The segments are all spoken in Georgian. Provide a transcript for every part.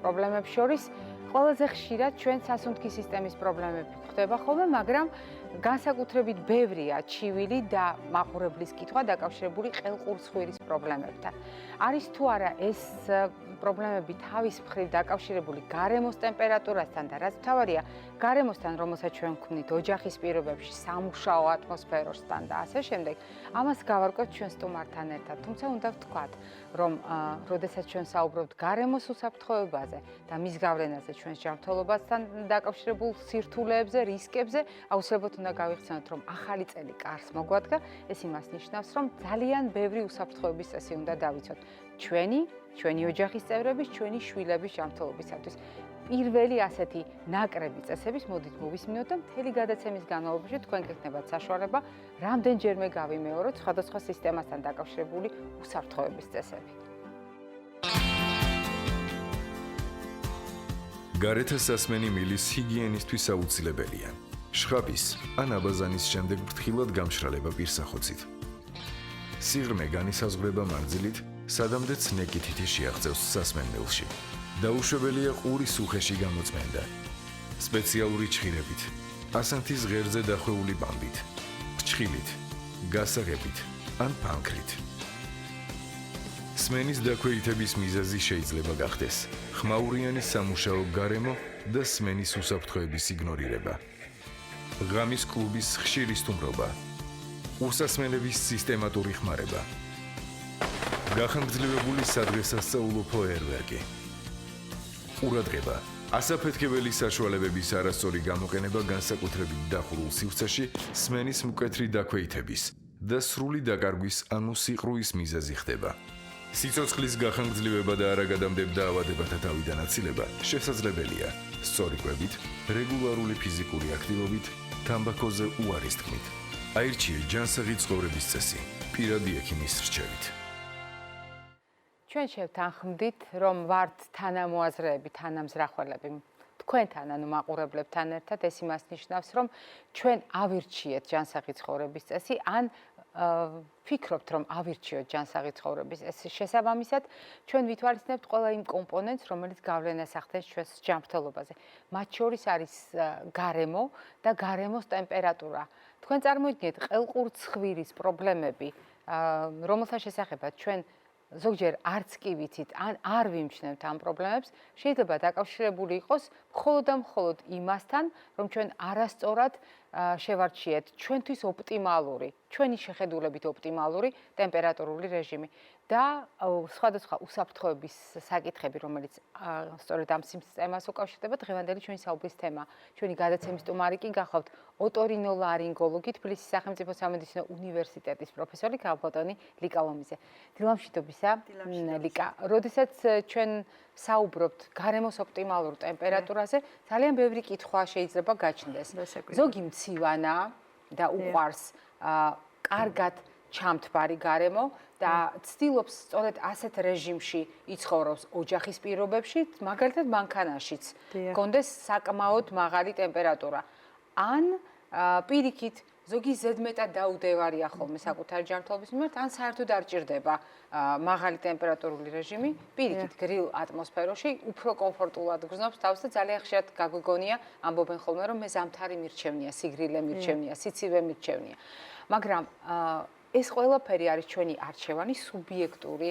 პრობლემებს შორის ყველაზე ხშირად ჩვენ სასუნთქი სისტემის პრობლემები ხდება ხოლმე, მაგრამ განსაკუთრებით ბევრია ჩივილი და მაყურებლის კითხვა დაკავშირებული ყელ-ყურ-ცხვირის პრობლემებთან. არის თუ არა ეს პრობლემები თავის მხრივ დაკავშირებული გარემოს ტემპერატურასთან და რაც მთავარია, გარემოსთან, რომელსაც ჩვენ ვქმნით ოჯახის პირობებში, სამუშაო ატმოსფეროსთან და ასე შემდეგ, ამას გავარკვევთ ჩვენ სტუმართან ერთად. თუმცა უნდა ვთქვათ, რომ როდესაც ჩვენ საუბრობთ გარემოს უსაფრთხოებაზე და მის გავლენაზე ჩვენს ჯანმრთელობასთან დაკავშირებულ სირთულეებზე, რისკებზე, აუცილებლად უნდა გავიხსენოთ, რომ ახალი წელი კარს მოგვადგა, ეს იმას ნიშნავს, რომ ძალიან ბევრი უსაფრთხოების წესი უნდა დავიცოთ. ჩვენი ოჯახის წევრების, ჩვენი შვილების ჯანმრთელობისათვის. პირველი ასეთი ნაკრები წესების მოდით მოვისმინოთ და მთელი გადაცემის განმავლობაში თქვენ გექნებათ საშუალება რამდენჯერმე გავიმეოროთ სხვადასხვა სისტემასთან დაკავშირებული უსაფრთხოების წესები. გარეთა სასმენი მილის ჰიგიენისთვის აუცილებელია. შხაპის ან აბაზანის შემდეგ ფრთხილად გამშრალება პირსახოცით. სიღრმე განისაზღვრება მანძილით, სადამდეც ნეკითითი შეაღწევს სასმენელში. დაუშვებელია ყურის უხეში გამოწმენდა. სპეციალური ჩხირებით, ასანთის ღერზე დახვეული ბამბით, ფრჩხილით, გასაღებით ან ფანქრით. სმენის დაქვეითების მიზეზი შეიძლება გახდეს ხმაურიანი სამუშაო გარემო და სმენის უსაფრთხოების იგნორირება. ღამის კლუბის ხშირი სტუმრობა, უსასმელების სისტემატური ხმარება, გახანგრძლივებული სადღესასწაულო ფოიერვერკი, ყურადღება, ასაფეთქებელი საშუალებების არასწორი გამოყენება განსაკუთრებით დახურულ სივრცეში სმენის მკვეთრი დაქვეითების და სრული დაკარგვის ანუ სიყრუის მიზეზი ხდება. სიცოცხლის გახანგრძლივება და არაგადამდებ დაავადებათა თავიდან აცილება შესაძლებელია სწორი კვებით, რეგულარული ფიზიკური აქტივობით, თამბაქოზე უარის თქმით. აირჩიეთ ჯანსაღი ცხოვრების წესი, პირადი ექიმის რჩევით. ჩვენ შევთანხმდით, რომ ვართ თანამოაზრეები, თანამზრახველები თქვენთან, ანუ მაყურებლებთან ერთად, ეს იმას ნიშნავს, რომ ჩვენ ავირჩიეთ ჯანსაღი ცხოვრების წესი, ან ფიქრობთ, რომ ავირჩიოთ ჯანსაღი ცხოვრების წესი. შესაბამისად, ჩვენ ვითვალისწინებთ ყველა იმ კომპონენტს, რომელიც გავლენას ახდენს ჩვენს ჯანმრთელობაზე. მათ შორის არის გარემო და გარემოს ტემპერატურა. თქვენ წარმოიდგინეთ ყელ-ყურ-ცხვირის პრობლემები, რომელთა შესახებაც ჩვენ ზოგჯერ არც კი ვიცით, ან არ ვიმჩნევთ ამ პრობლემებს, შეიძლება დაკავშირებული იყოს მხოლოდ და მხოლოდ იმასთან, რომ ჩვენ არასწორად შევარჩიეთ ჩვენთვის ოპტიმალური, ჩვენი შეხედულებით ოპტიმალური ტემპერატურული რეჟიმი და სხვადასხვა უსაფრთხოების საკითხები, რომელიც სწორედ ამ სისტემას უკავშირდება, დღევანდელი ჩვენი საუბრის თემა. ჩვენი გადაცემის სტუმარი კი გახლავთ ოტორინოლარინგოლოგი, თბილისის სახელმწიფო სამედიცინო უნივერსიტეტის პროფესორი ქალბატონი ლიკა ლომიძე. დილამშვიდობისა, ლიკა. როდესაც ჩვენ საუბრობთ გარემოს ოპტიმალურ ტემპერატურაზე, ძალიან ბევრი კითხვა შეიძლება გაჩნდეს. ზოგი მცივანა და უყვარს კარგად ჩამთბარი გარემო და ცდილობს სწორედ ასეთ რეჟიმში იცხოვროს ოჯახის პირობებში, მაგალითად მანქანაშიც გონდეს საკმაოდ მაღალი ტემპერატურა. ან პირიქით ზოგი ზედმეტად დაუდევარია ხოლმე საკუთარი ჯანმრთელობის მიმართ, ან საერთოდ არ ჭირდება მაღალი ტემპერატურული რეჟიმი, პირიქით გრილ ატმოსფეროში უფრო კომფორტულად გრძნობს თავს და ძალიან ხშირად გაგვიგონია, ამბობენ ხოლმე, რომ მე ზამთარი მირჩევნია, სიგრილე მირჩევნია, სიცივე მირჩევნია. მაგრამ ეს ყველაფერი არის ჩვენი არჩევანი, სუბიექტური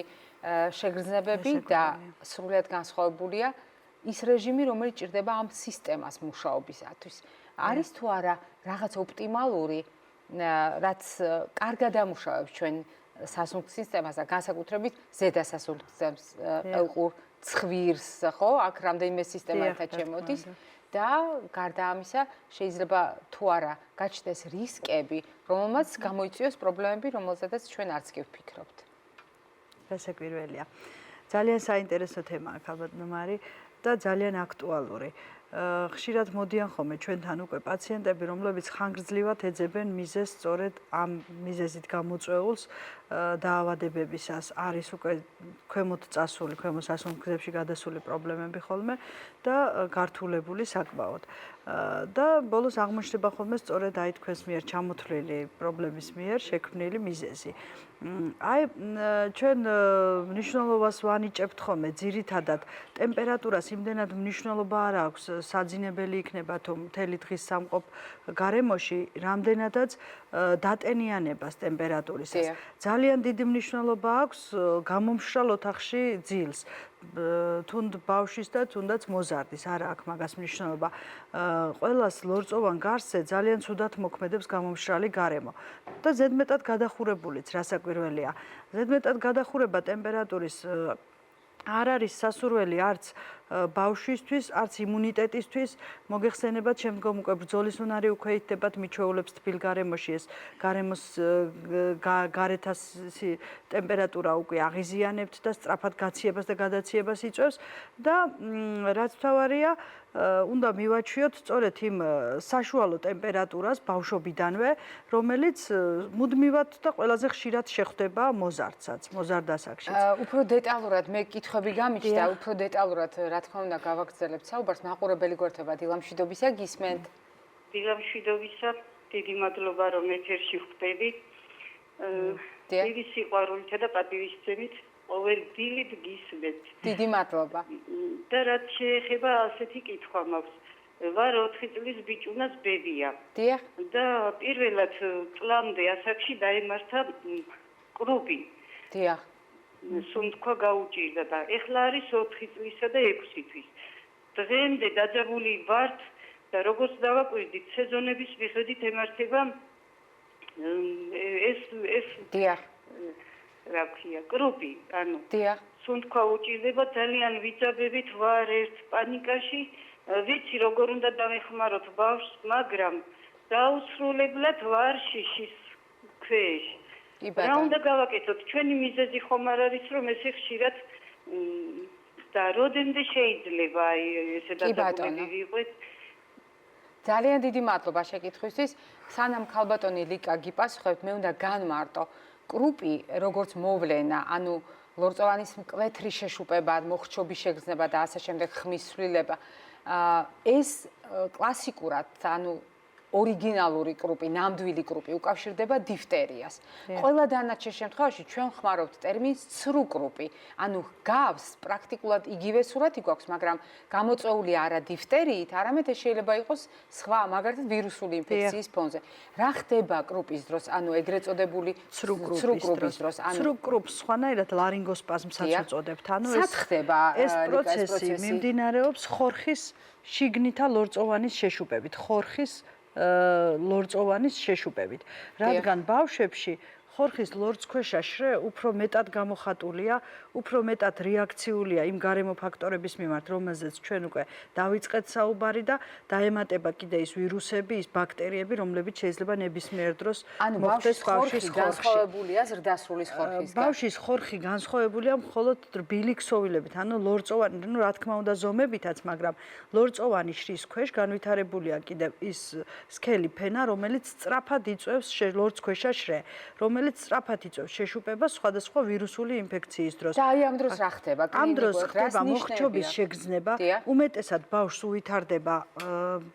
შეგრძნებები და სრულად განსხვავებულია ის რეჟიმი, რომელიც ჭირდება ამ სისტემას მუშაობისათვის. არის თუ არა რაღაც ოპტიმალური, რაც კარგად ამუშავებს ჩვენ სასუნთქ სისტემას და განსაკუთრებით ზედა სასუნთქ სისტემას, ყელ-ყურ-ცხვირს, ხო? აქ რამდენიმე სისტემა ერთად შემოდის და გარდა ამისა შეიძლება თუ არა გაჩნდეს რისკები, რომელმაც გამოიწვიოს პრობლემები, რომელზედაც ჩვენ არც კი ვფიქრობთ. რასაკვირველია. ძალიან საინტერესო თემაა, ქალბატონო მარი და ძალიან აქტუალური. ხშირად მოდიან ხოლმე ჩვენთან უკვე პაციენტები, რომლებიც ხანგრძლივად ეძებენ მიზეზს, სწორედ ამ მიზეზით გამოწვეულს დაავადებებისას. არის უკვე ქვემოთ წასული, ქვემო სასუნთქლებში გადასული პრობლემები ხოლმე და გართულებული საკმაოდ. და ბოლოს აღმოჩნდება ხოლმე სწორედ აი თქვენს მიერ ჩამოთვლილი პრობლემის მიერ შექმნილი მიზეზი. აი ჩვენ მნიშვნელობას ვანიჭებთ ხოლმე ძირითადად ტემპერატურას იმდენად მნიშვნელობა არ აქვს საძინებელი იქნება თუ მთელი დღის სამყოფ გარემოში რამდენადაც დატენიანებას ტემპერატურისას. ძალიან დიდი მნიშვნელობა აქვს გამომშრალ ოთახში ძილს. თუნდ ბავშვის და თუნდაც მოზარდის არა აქვს მაგას მნიშვნელობა. ყველას ლორწოვან გარსზე ძალიან ცუდად მოქმედებს გამომშრალი გარემო და ზედმეტად გადახურებულიც რასაკვირველია. ზედმეტად გადახურება ტემპერატურის არ არის სასურველი არც ბავშვისთვის, არც იმუნიტეტისთვის. მოგეხსენებათ, შემდგომ უკვე ბრძოლის უნარი უკვე იქნებათ მიჩვეულებს თბილ გარემოში ეს გარემოს გარეთას ტემპერატურა უკვე აღიზიანებთ და სწრაფად გაციებას და გადაციებას იწვევს და რაც მთავარია უნდა მივაჩვიოთ სწორედ იმ საშუალო ტემპერატურას ბავშვობიდანვე, რომელიც მუდმივად და ყველაზე ხშირად შეხვდება მოზარდსაც, მოზარდ-ასაკშიც. უფრო დეტალურად მე კითხვები გამიჩნდა, უფრო დეტალურად რა თქმა უნდა გავაგრძელებთ საუბარს. მაყურებელი გვერდება დილამშვიდობისა, გისმენთ? დილამშვიდობისა, დიდი მადლობა რომ ეთერში ხვდები. დიდი სიყვარულითა და პატივისცემით ყოველ დილით გისმენთ. დიდი მადლობა. და რაც შეეხება ასეთი კითხვა მაქვს. ვარ 4 წლის ბიჭუნას ბებია. დიახ. და პირველად წლამდე ასაკში დაემართა კრუპი. დიახ. სუნთქვა გაუჭირდა და ეხლა არის 4 წლისა და 6 თვის. დღემდე დაძაბული ვართ და როგორც დავაკვირდით, სეზონების მიხედვით ემართება ეს დიახ. რა ქვია, კრუპი, ანუ დიახ. სუნთქვა უჭირდება, ძალიან ვიძაბებით, ვარ ერთ პანიკაში, ვიცი როგორ უნდა დავეხმაროთ ბავშვს, მაგრამ დაუსრულებლად ვარ შიშის ქვეშ. რა უნდა გავაკეთოთ? ჩვენი მიზეზი ხომ არ არის, რომ ესე ხშირად და როდემდე შეიძლება ესე დაძაბული ვიყოთ? ძალიან დიდი მადლობა შეკითხვისთვის. სანამ ქალბატონი ლიკა გიპასუხებთ, მე უნდა განმარტო. კრუპი, როგორც მოვლენა, ანუ ლორწოვანის მკვეთრი შეშუპება, მოხრჩობის შეგრძნება და ასე შემდეგ ხმის ცვლილება, ეს კლასიკურად, ანუ ორიგინალური კრუპი, ნამდვილი კრუპი უკავშირდება დიფტერიას. ყველა დანარჩენ შემთხვევაში ჩვენ ხმარობთ ტერმინს ცრუ კრუპი, ანუ გავს პრაქტიკულად იგივე სურათი გვაქვს, მაგრამ გამოწვეული არა დიფტერიით, არამედ ეს შეიძლება იყოს სხვა, მაგალითად ვირუსული ინფექციის ფონზე. რა ხდება კრუპის დროს, ანუ ეგრეთ წოდებული ცრუ კრუპის დროს, ანუ ცრუ კრუპს სხვანაირად ლარინგოსპაზმსაც უწოდებთ, ანუ სად ხდება ეს პროცესი მიმდინარეობს ხორხის შიგნითა ლორწოვანის შეშუპებით, ხორხის ლორწოვანის შეშუპებით. რადგან ბავშვებში ხორხის ლორწქვეშა შრე უფრო მეტად გამოხატულია, უფრო მეტად რეაქციულია იმ გარემო ფაქტორების მიმართ, რომელზეც ჩვენ უკვე დავიწყეთ საუბარი და დაემატება კიდე ის ვირუსები, ის ბაქტერიები, რომლებიც შეიძლება ნებისმიერ დროს მოხდეს ბავშვის განსხვავებულია ზრდასრულის ხორხისგან. ბავშვის ხორხი განსხვავებულია მხოლოდ რბილი ქსოვილებით, ანუ ლორწოვანი, ну რა თქმა უნდა ზომებითაც, მაგრამ ლორწოვანი შრის ქვეშ განვითარებულია კიდე ის სქელი ფენა, რომელიც სწრაფად იწვევს ლორწქვეშა შრე, რომელიც სწრაფად იწვევს შეშუპებას სხვადასხვა ვირუსული ინფექციის დროს. და აი ამ დროს რა ხდება? ამ დროს ხდება მოხრჩობის შეგრძნება, უმეტესად ბავშვს უვითარდება,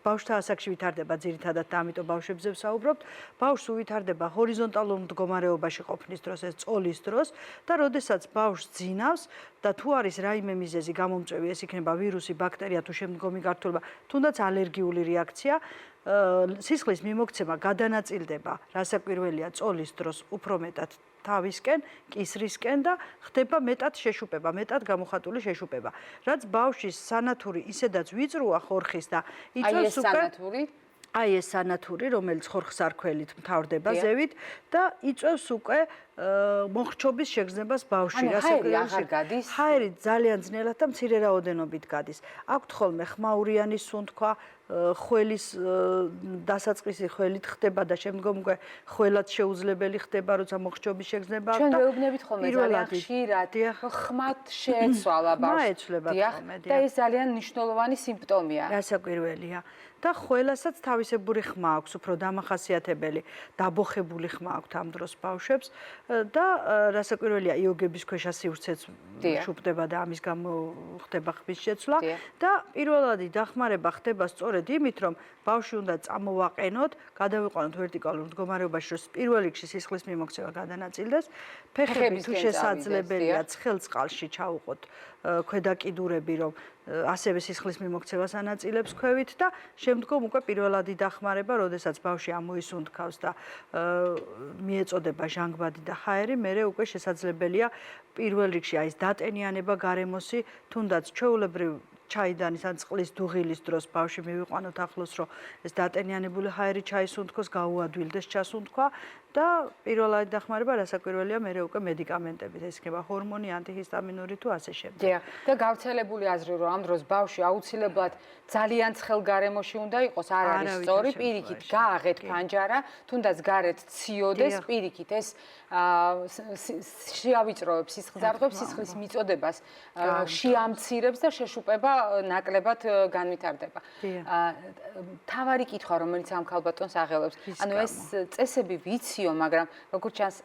ბავშვთა ასაკში ვითარდება ძირითადად და ამიტომ ბავშვებზე ვსაუბრობთ. ბავშვს უვითარდება ჰორიზონტალურ მდგომარეობაში ყოფნის დროს, ეს წოლის დროს და როდესაც ბავშვს ძინავს და თუ არის რაიმე მიზეზი გამომწვევი, ეს იქნება ვირუსი, ბაქტერია თუ შემდგომი გართულება, თუნდაც ალერგიული რეაქცია, სისხლის მიმოქცევა გადანაწილდება, რასაკვირველია წოლის დროს უფრო მეტად თავისკენ, კისრისკენ და ხდება მეტად შეშუპება, მეტად გამოხატული შეშუპება. რაც ბავშვის სანათური ისედაც ვიწროა ხორხის და იწვევს უკვე აი ეს სანათური, რომელიც ხორხს არქველით მთავრდება ზევით და იწვევს უკვე მოხრჩობის შეგრძნებას ბავშვი. ჰაერი აღარ გადის? ჰაერი ძალიან ძნელად და მცირე რაოდენობით გადის. აქვთ ხოლმე ხმაურიანი სუნთქვა, ხველის დასაწყისი ხველით ხდება და შემდგომ უკვე ხველად შეუძლებელი ხდება, როცა მოხრჩობის შეგრძნება აქვს. ჩვენ ვეუბნებით ხოლმე ძალიან ხშირად, ხმათ შეეცვალა ბავშვს. და ეს ძალიან მნიშვნელოვანი სიმპტომია. რასაკვირველია. და ხველასაც თავისებური ხმა აქვს, უფრო დამახასიათებელი, დაბოხებული ხმა აქვს ამ დროს ბავშვებს და რასაკვირველია, იოგების ქვეშ სივრცეც შუპდება და ამის გამო ხდება ხმის შეცვლა და პირველადი დახმარება ხდება სწორედ იმით, რომ ბავშვი უნდა წამოვაყენოთ, გადავიყვანოთ ვერტიკალურ მდგომარეობაში, რომ პირველ რიგში სისხლის მიმოქცევა გადანაწილდეს, ფეხები თუ შესაძლებელია ცხელ წყალში ჩაუყოთ ქვედა კიდურები, რომ ასევე სისხლის მიმოქცევას ანაწილებს ქვევით და შემდგომ უკვე პირველადი დახმარება, როდესაც ბავშვი ამოისუნთქავს და მიეწოდება ჟანგბადი და ჰაერი, მერე უკვე შესაძლებელია პირველ რიგში აი ეს დატენიანება გარემოსი, თუნდაც ჩვეულებრივ ჩაიდანის ან წყლის დუღილის დროს ბავშვი მივიყვანოთ ახლოს, რომ ეს დატენიანებული ჰაერი ჩაისუნთქოს, გაუადვილდეს ჩასუნთქვა და პირველადი დახმარება რასაკვირველია, მერე უკვე მედიკამენტებით, ეს იქნება ჰორმონი, ანტიჰისტამინური თუ ასე შემდეგ. და გავრცელებული აზრი, რომ ამ დროს ბავშვი აუცილებლად ძალიან ცხელ გარემოში უნდა იყოს, არ არის სწორი, პირიქით გააღეთ ფანჯარა, თუნდაც გარეთ ციოდეს, პირიქით ეს შეავიწროებს სისხლძარღვებს, სისხლის მიწოდებას შეამცირებს და შეშუპება ნაკლებად განვითარდება. თავარი კითხვა, რომელიც ამ ქალბატონს აღელვებს, ანუ ეს წესები ვიციო, მაგრამ როგორც ჩანს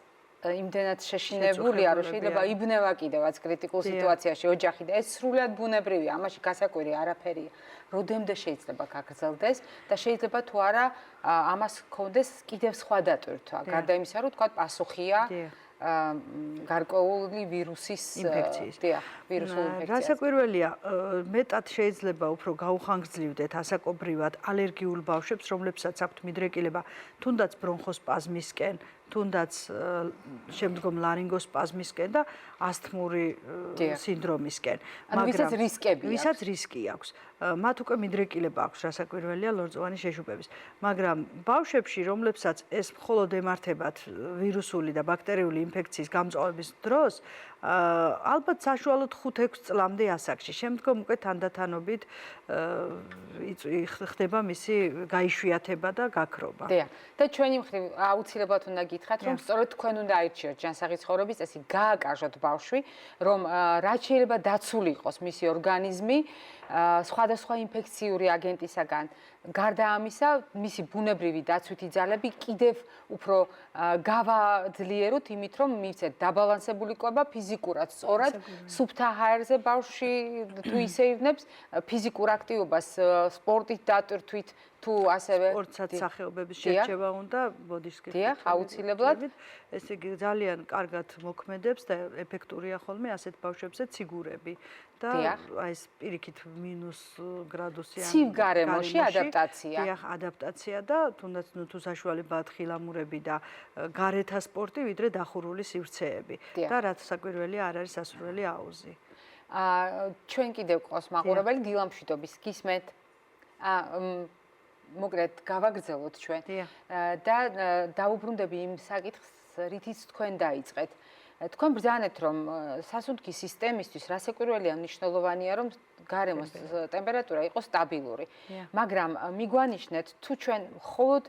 იმდენად შეშინებულია, რომ შეიძლება იბნევა კიდევაც კრიტიკულ სიტუაციაში ოჯახი და ეს სრულად ბუნებრივია, ამაში გასაკვირი არაფერია. Rodemde შეიძლება გაგრძელდეს და შეიძლება თუ არა ამას ჰქონდეს კიდევ სხვა დატვირთვა. გარდა იმისა, რომ თქვა პასუხია გარკვეული ვირუსის ინფექციის. ვირუსული ინფექცია. რასაკვირველია, მეტად შეიძლება უფრო გაუხანგრძლივდეთ ასაკობრივად ალერგიულ ბავშვებს, რომლებსაც აქვთ მიდრეკილება, თუნდაც ბრონხოსპაზმისკენ, თუნდაც შემდგომ ლარინგოსპაზმისკენ და ასთმური სინდრომისკენ. ანუ ვისაც რისკები აქვს. ვისაც რისკი აქვს. მათ უკვე მიდრეკილება აქვს, რასაკვირველია ლორწოვანი შეშუპების. მაგრამ ბავშვებში, რომლებსაც ეს მხოლოდ ემართებათ ვირუსული და ბაქტერიული ინფექციის გამწვავების დროს, ალბათ საშუალოდ 5-6 წლამდე ასაკში. შემდგომ უკვე თანდათანობით ხდება მისი გაიშვიათება და გაქრობა. და ჩვენი მხრივ აუცილებლად უნდა გითხრათ, რომ სწორედ თქვენ უნდა აირჩიოთ ჯანსაღი ცხოვრების წესი, გააკარჟოთ ბავშვი, რომ რაც შეიძლება დაცული იყოს მისი ორგანიზმი სხვადასხვა ინფექციური აგენტისაგან. გარდა ამისა, მისი ბუნებრივი დაცვითი ძალები კიდევ უფრო გავაძლიეროთ იმით, რომ მივცეთ დაბალანსებული კვება ფიზიკურად, სწორად სუფთა ჰაერზე ბავშვი თუ ისეირნებს ფიზიკურ აქტივობას, სპორტით დატვირთვით თუ ასევე სპორტსაც სახეობების შერჩევა უნდა ბოდიშკის. დიახ, აუცილებლად. ეს იგი ძალიან კარგად მოქმედებს და ეფექტურია ხოლმე ასეთ ბავშვებზე ციგურები და აი ეს პირიქით მინუს გრადუსიან ცივ გარემოში ადაპტაცია. დიახ, ადაპტაცია და თუნდაც თუ საშუალებაა თხილამურები და გარეთა სპორტი, ვიდრე დახურული სივრცეები და რაც საკვირველია არ არის სასურველი აუზი. ჩვენ კიდევ ყავს მაყურებელი დილამშვიდობის გისმენთ. მოკლედ გავაგრძელოთ ჩვენ და დაუბრუნდები იმ საკითხს, რითიც თქვენ დაიწყეთ. თქვენ ბრძანეთ, რომ სასუნთქის სისტემისთვის რასაკვირველია მნიშვნელოვანია, რომ გარემოს ტემპერატურა იყოს სტაბილური. მაგრამ მიგვანიშნეთ, თუ ჩვენ მხოლოდ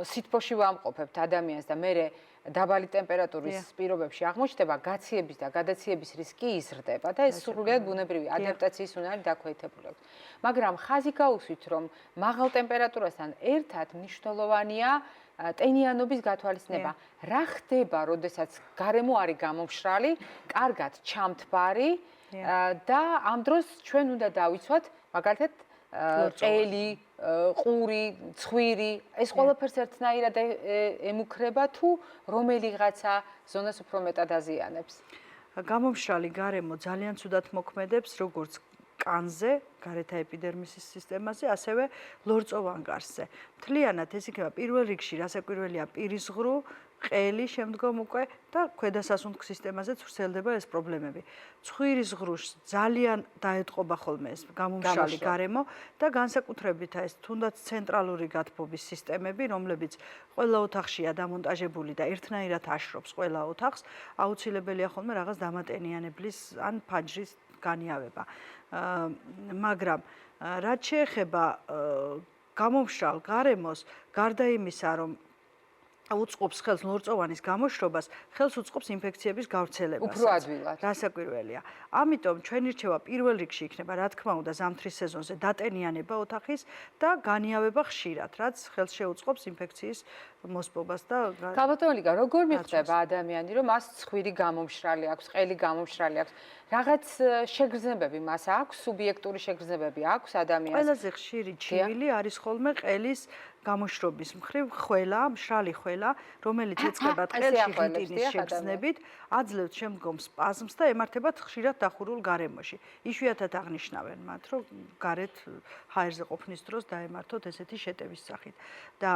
სითბოში ვამყოფებთ ადამიანს და მერე დაბალი ტემპერატურის პირობებში აღმოჩნდება, გაციების და გადაციების რისკი იზრდება და ეს სრულად ბუნებრივი ადაპტაციის უნარი დაქვეითებული აქვს. მაგრამ ხაზი გაუსვით, რომ მაღალ ტემპერატურასთან ერთად მნიშვნელოვანია ტენიანობის გათვალისწინება. რა ხდება, როდესაც გარემო არის გამომშრალი, კარგად ჩამთბარი და ამ დროს ჩვენ უნდა დავიცვათ, მაგალითად, ყელი, ყური, ცხვირი, ეს ყველაფერს ერთნაირად ემუქრება თუ რომელიღაცა ზონას უფრო მეტად აზიანებს. გამომშრალი გარემო ძალიან ცუდად მოქმედებს როგორც კანზე, გარეთა ეპიდერმისის სისტემაზე, ასევე ლორწოვან გარსზე. მთლიანად ეს იქნება პირველ რიგში, რასაკვირველია პირისღრუ ყელი შემდგომ უკვე და ქვედასასუნთქ სისტემაზეც ვრცელდება ეს პრობლემები. ცხვირის ღრუშს ძალიან დაეტყობა ხოლმე ეს გამომშრალი გარემო და განსაკუთრებით ეს თუნდაც ცენტრალური გათბობის სისტემები, რომლებიც ყველა ოთახშია დამონტაჟებული და ერთნაირად აშრობს ყველა ოთახს, აუცილებელია ხოლმე რაღაც დამატენიანებლის ან ფანჯრის განიავება. მაგრამ რაც შეეხება გამომშრალ გარემოს, გარდა იმისა, რომ უწყობს ხელს ლორწოვანის გამოშრობას, ხელს უწყობს ინფექციების გავრცელებას. უფრო ადვილად. რასაკვირველია. ამიტომ ჩვენი რჩევა პირველ რიგში იქნება, რა თქმა უნდა, ზამთრის სეზონზე დატენიანება ოთახის და განიავება ხშირად, რაც ხელს შეუწყობს ინფექციის მოსპობას და ქალბატონო ლიკა, როგორ მიხვდება ადამიანი, რომ მას ცხვირი გამომშრალი აქვს, ყელი გამომშრალი აქვს? რაღაც შეგრძნებები მას აქვს, სუბიექტური შეგრძნებები აქვს ადამიანს? ყველაზე ხშირი ჩივილი არის ხოლმე ყელის გამოშრობის მხრივ ხველა, მშრალი ხველა, რომელიც ეწყება ყელში ღიტინის შეგრძნებით, აძლევს შემდგომ სპაზმს და ემართებათ ხშირად დახურულ გარემოში. იშვიათად აღნიშნავენ მათ, რომ გარეთ ჰაერზე ყოფნის დროს დაემართოთ ესეთი შეტევის სახით. და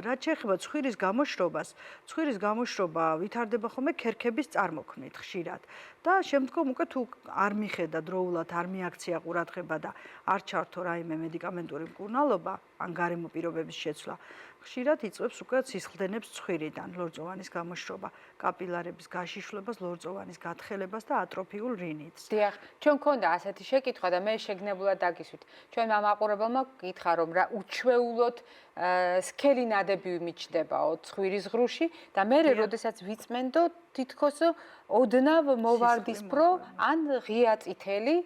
რაც შეეხება ცხვირის გამოშრობას, ცხვირის გამოშრობა ვითარდება ხოლმე ქერქების წარმოქმნით ხშირად. და შემდგომ უკვე თუ არ მიხედა დროულად, არ მიაქცია ყურადღება და არ ჩართო რაიმე მედიკამენტური მკურნალობა, ან გარემო პირობების შეცვლა, ხშირად იწვევს უკვე სისხლდენებს ცხვირიდან, ლორწოვანის გამოშრობა, კაპილარების გაშიშვლებას, ლორწოვანის გათხელებას და ატროფიულ რინიტს. დიახ, ჩვენ გქონდა ასეთი შეკითხვა და მე შეგნებულად დაგისვით. ჩვენ მაყურებელმა გითხრა, რომ რა უჩვეულოდ სქელი ნადები მიჩნდებაო ცხვირის ღრუში და მე როდესაც ვიწმენდო თითქოს ოდნავ მოვარდისფრო ან ღია წითელი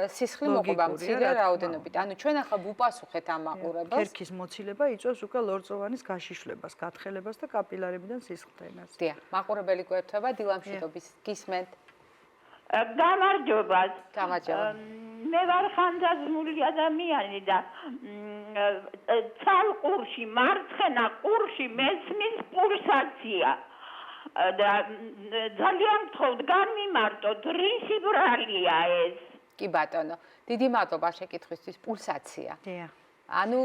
სისხლი მოყვება მცირე რაოდენობით. ანუ ჩვენ ახლა ვუპასუხეთ ამ მაყურებელს. ქერქის მოცილება იწვევს უკვე ლორწოვანის გაშიშვლებას, გათხელებას და კაპილარებიდან სისხლდენას. დიახ, მაყურებელი გვერდება დილამშვიდობის გისმენთ. გამარჯობა. გამარჯობა. მე ვარ ხანძაზმული ადამიანი და ცალ-ყურში, მარცხენა ყურში მესმის პულსაცია. და ძალიან გთხოვთ, განმიმარტოთ, რისი ბრალია ეს? კი ბატონო, დიდი მადლობა შეკითხვისთვის, პულსაცია. დიახ. ანუ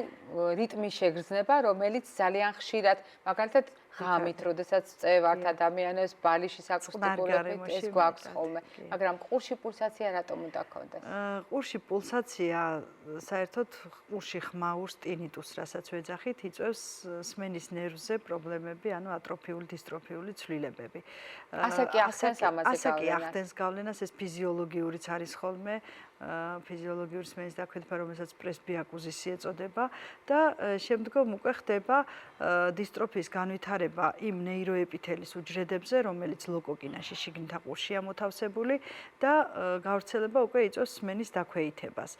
რიტმის შეგრძნება, რომელიც ძალიან ხშირად, მაგალითად, ღამით, როდესაც წევართ ადამიანებს ბალიშის აკუსტიკურობით, ეს გვაქვს ხოლმე. მაგრამ ყურში პულსაცია რატომ უნდა გქონდეს? ყურში პულსაცია საერთოდ ყურში ხმაურს ტინიტუს, რასაც ვეძახით, იწვევს სმენის ნერვზე პრობლემები, ანუ ატროფიული, დისტროფიული ცვლილებები. ასე კი ახდენს ამაზე ასე კი ახდენს გავლენას, ეს ფიზიოლოგიურიც არის ხოლმე. ფიზიოლოგიური სმენის დაქვეითება, რომელსაც პრესბიაკუზისი ეწოდება და შემდგომ უკვე ხდება დისტროფიის განვითარება იმ ნეიროეპითელის უჯრედებზე, რომელიც ლოკოკინაში შიგნით აყურშია მოთავსებული და გავრცელება უკვე იწვევს სმენის დაქვეითებას.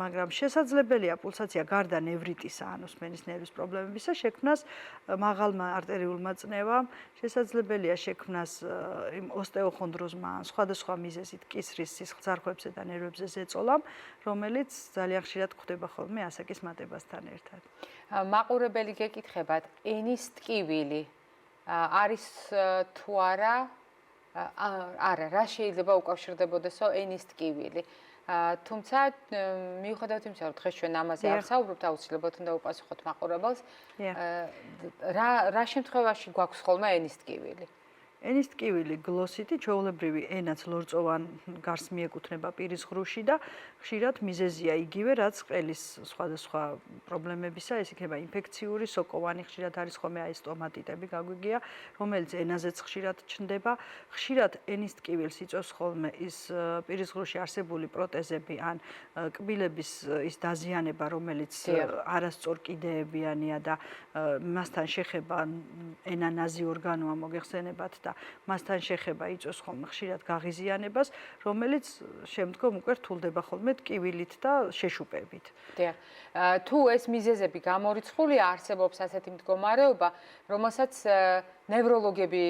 მაგრამ შესაძლებელია პულსაცია გარდა ნევრიტისა, ანუ სმენის ნერვის პრობლემებისა, შექმნას მაღალმა არტერიულმა წნევამ, შესაძლებელია შექმნას იმ ოსტეოხონდროზმა, სხვადასხვა მიზეზით კისრის სისხლძარღვებზე და ნერვებზე ზეწოლამ, რომელიც ძალიან ხშირად გვხვდება ხოლმე ასაკის მატებასთან ერთად. მაყურებელი გეკითხებათ, ენის ტკივილი არის თუ არა? არა, რა შეიძლება უკავშირდებოდესო ენის ტკივილი? თუმცა მიუხედავად იმისა, რომ დღეს ჩვენ ამაზე არ საუბრობთ, აუცილებლად უნდა უპასუხოთ მაყურებელს. რა შემთხვევაში გვაქვს ხოლმე ენის ტკივილი? ენის ტკივილი გლოსიტი, ჩვეულებრივი ენაც ლორწოვან გარს მიეკუთვნება პირის ღრუში და ხშირად მიზეზია იგივე, რაც ყელის სხვადასხვა პრობლემებისა, ეს იქნება ინფექციური, სოკოვანი, ხშირად არის ხოლმე აი სტომატიტები გაგვიგია, რომელიც ენაზეც ხშირად ჩნდება. ხშირად ენის ტკივილს იწვევს ხოლმე ის პირის ღრუში არსებული პროტეზები ან კბილების ის დაზიანება, რომელიც არასწორ კიდეებიანია და მასთან შეხება ენანაზი ორგანოა მოგეხსენებათ და მასთან შეხება იწვევს ხოლმე ხშირად გაღიზიანებას, რომელიც შემდგომ უკვე რთულდება ხოლმე ტკივილით და შეშუპებით. დიახ. თუ ეს მიზეზები გამორიცხულია, არსებობს ასეთი მდგომარეობა, რომელსაც ნევროლოგები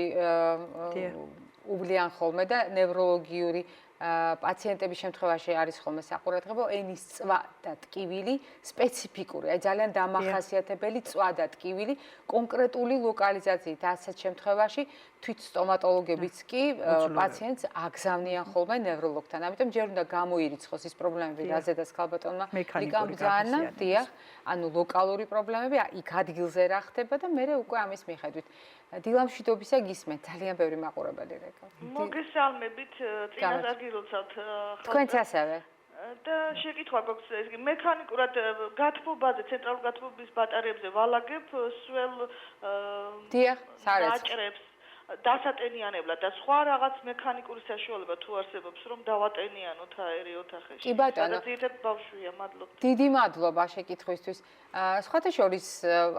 უვლიან ხოლმე და ნევროლოგიური პაციენტების შემთხვევაში არის ხოლმე საყურადღებო ენის წვა და ტკივილი სპეციფიკური, აი ძალიან დამახასიათებელი წვა და ტკივილი კონკრეტული ლოკალიზაციით. ასეთ შემთხვევაში თვით სტომატოლოგებიც კი პაციენტს აგზავნიან ხოლმე ნევროლოგთან. ამიტომ ჯერ უნდა გამოირიცხოს ის პრობლემები, რაზედაც ქალბატონმა ლიკამ ბრძანა, დიახ, ანუ ლოკალური პრობლემები, იქ ადგილზე რა ხდება და მე უკვე ამის მიხედვით დილამშვიდობისა გისმენთ, ძალიან ბევრი მაყურებელი რეკა. მოგესალმებით, წინას აგილოცავთ თქვენც ასევე. და შეკითხვა გვაქვს ეს მექანიკურად გათბობაზე, ცენტრალურ გათბობის ბატარეებზე ვალაგებ სველ დიახ, სარეს. აჭრებს დასატენიანებლად და სხვა რაღაც მექანიკური საშუალება თუ არსებობს, რომ დავატენიანოთ აერი ოთახში. კი ბატონო. ერთად ბავშვია, მადლობთ. დიდი მადლობა შეკითხვისთვის. სხვათა შორის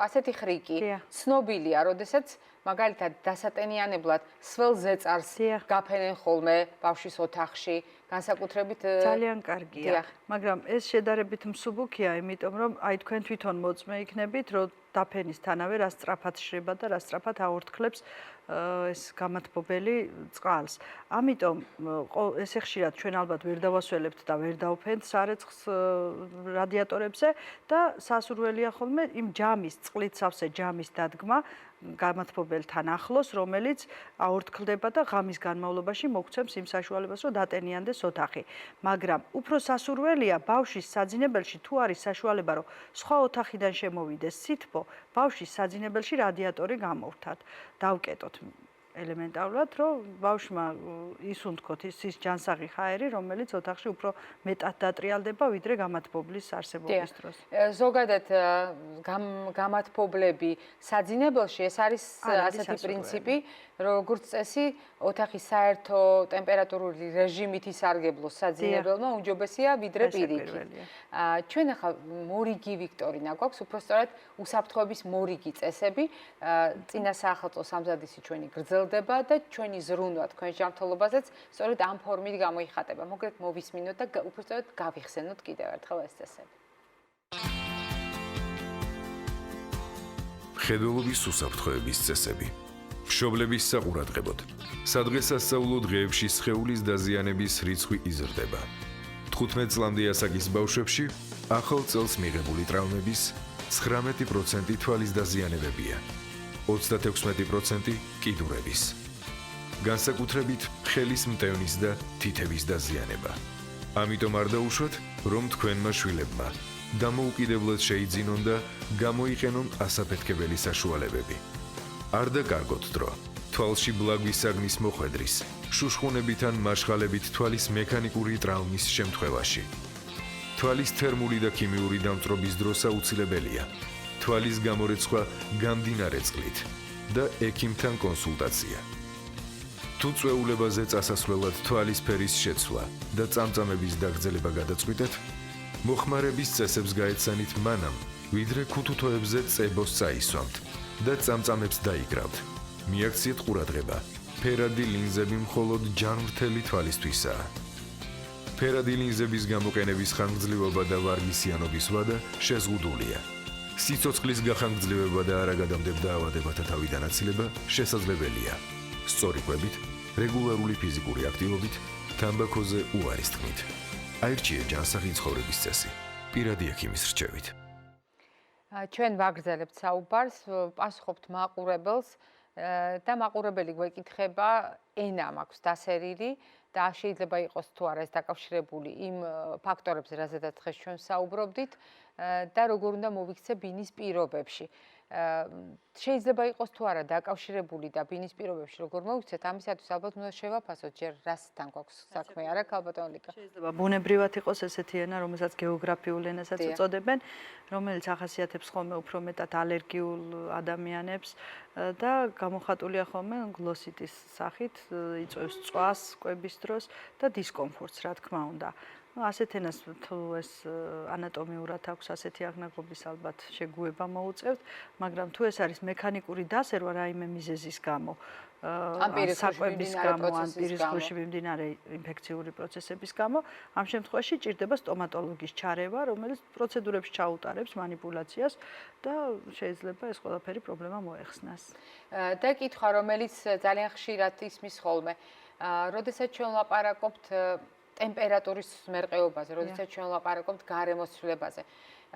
ასეთი ხრიკი ცნობილია, როდესაც მაგალითად დასატენიანებლად სველ ზეწარს გაფენენ ხოლმე ბავშვის ოთახში, განსაკუთრებით ძალიან კარგია. მაგრამ ეს შედარებით მსუბუქია, იმიტომ რომ აი თქვენ თვითონ მოწმე იქნებით, რომ დაფენისთანავე რა სწრაფად შრება და რა სწრაფად აორთქლებს ეს გამათბობელი წყალს. ამიტომ ესე ხშირად ჩვენ ალბათ ვერ დავასველებთ და ვერ დავფენთ სარეცხს რადიატორებზე და სასურველია ხოლმე იმ ჯამის, წყლით სავსე ჯამის დადგმა გამათბობელთან ახლოს, რომელიც აორთქლდება და ღამის განმავლობაში მოგცემს იმ საშუალებას, რომ დატენიანდეს ოთახი. მაგრამ უფრო სასურველია ბავშვის საძინებელში თუ არის საშუალება, რომ სხვა ოთახიდან შემოვიდეს სითბო, ბავშვის საძინებელში რადიატორი გამოვთათ. დავკეტოთ ელემენტარულად, რომ ბავშვმა ისუნთქოთ ის ჯანსაღი ჰაერი, რომელიც ოთახში უფრო მეტად დატრიალდება, ვიდრე გამათბობლის არსებობის დროს. ზოგადად გამათბობლები საძინებელში ეს არის ასეთი პრინციპი, როგორც წესი, ოთახის საერთო ტემპერატურული რეჟიმით ისარგებლოს საძინებელმა უმჯობესია ვიდრე პირიქით. ჩვენ ახლა მორიგი ვიქტორინა გვაქვს, უпростоრად უსაფრთხოების მორიგი წესები, წინა საახალწლო სამზადისი ჩვენი გრძელდება და ჩვენი ზრუნვა თქვენ ჯანმრთელობაზეც სწორედ ამ ფორმით გამოიხატება. მოგეთ მოვისმინოთ და უпростоრად გავიხსენოთ კიდევ ერთხელ ეს წესები. მხედველობის უსაფრთხოების წესები. მშობლების საყურადღებოდ. სადღესასწაულო დღეებში სხეულის დაზიანების რიცხვი იზრდება. 15 წლამდე ასაკის ბავშვებში ახალ წელს მიღებული ტრავმების 19% თვალის დაზიანებებია. 36% კიდურების. განსაკუთრებით ხელის მტევნის და თითების დაზიანება. ამიტომ არ დაუშვათ, რომ თქვენმა შვილებმა დამოუკიდებლად შეიძინონ და გამოიყენონ ასაფეთქებელი საშუალებები. არ დაკარგოთ დრო. თვალში ბლაგვის საგნის მოხვედრის, შუშხუნებით ან მაშხალებით თვალის მექანიკური ტრავმის შემთხვევაში. თვალის თერმული და ქიმიური დამწვრობის დროს აუცილებელია თვალის გამორეცხვა გამდინარე წყლით და ექიმთან კონსულტაცია. თუ წვეულებაზე წასასვლელად თვალის ფერის შეცვლა და წამწამების დაგრძელება გადაწყვიტეთ, მოხმარების წესებს გაეცანით მანამ, ვიდრე ქუთუთოებზე წებოს წაისვამთ და წამწამებს დაიგრავთ. მიაქციეთ ყურადღება. ფერადი ლინზები მხოლოდ ჯანმრთელი თვალისთვისაა. ფერადი ლინზების გამოყენების ხანგრძლივობა და ვარგისიანობის ვადა შეზღუდულია. სიცოცხლის გახანგრძლივება და არაგადამდებ დაავადებათა თავიდანაცილება შესაძლებელია. სწორი კვებით, რეგულარული ფიზიკური აქტივობით, თამბაქოზე უარის თქმით. აირჩიეთ ჯანსაღი ცხოვრების წესი. პირადი ექიმის რჩევით. ჩვენ ვაგრძელებთ საუბარს, პასუხობთ მაყურებელს და მაყურებელი გვეკითხება, ენა მაქვს დასერილი და შეიძლება იყოს თუ არა ეს დაკავშირებული იმ ფაქტორებზე, რაზედაც დღეს ჩვენ საუბრობდით და როგორ უნდა მოვიქცე ბინის პირობებში. შეიძლება იყოს თუ არა დაკავშირებული და ბინის პირობებში როგორ მოვიქცეთ, ამისათვის ალბათ უნდა შევაფასოთ ჯერ რასთან გვაქვს საქმე, არა ქალბატონ ლიკა? შეიძლება ბუნებრივად იყოს ესეთი ენა, რომელსაც გეოგრაფიულ ენასაც უწოდებენ, რომელიც ახასიათებს ხოლმე უფრო მეტად ალერგიულ ადამიანებს და გამოხატულია ხოლმე გლოსიტის სახით, იწვევს წვას კვების დროს და დისკომფორტს, რა თქმა უნდა. ასეთ ენას თუ ეს ანატომიურად აქვს ასეთი აღნაგობის ალბათ შეგუება მოუწევთ, მაგრამ თუ ეს არის მექანიკური დასერვა რაიმე მიზეზის გამო, საკვების გამო, ან პირისგულში მიმდინარე ინფექციური პროცესების გამო, ამ შემთხვევაში ჭირდება სტომატოლოგის ჩარევა, რომელიც პროცედურებს ჩაუტარებს, манипуляციას და შეიძლება ეს ყველაფერი პრობლემა მოეხსნას. და კითხვა, რომელიც ძალიან ხშირად ისმის ხოლმე, როდესაც ჩვენ ლაპარაკობთ ტემპერატურის მერყეობაზე, როდესაც ჩვენ ვლაპარაკობთ გარემოს ცვლილებაზე.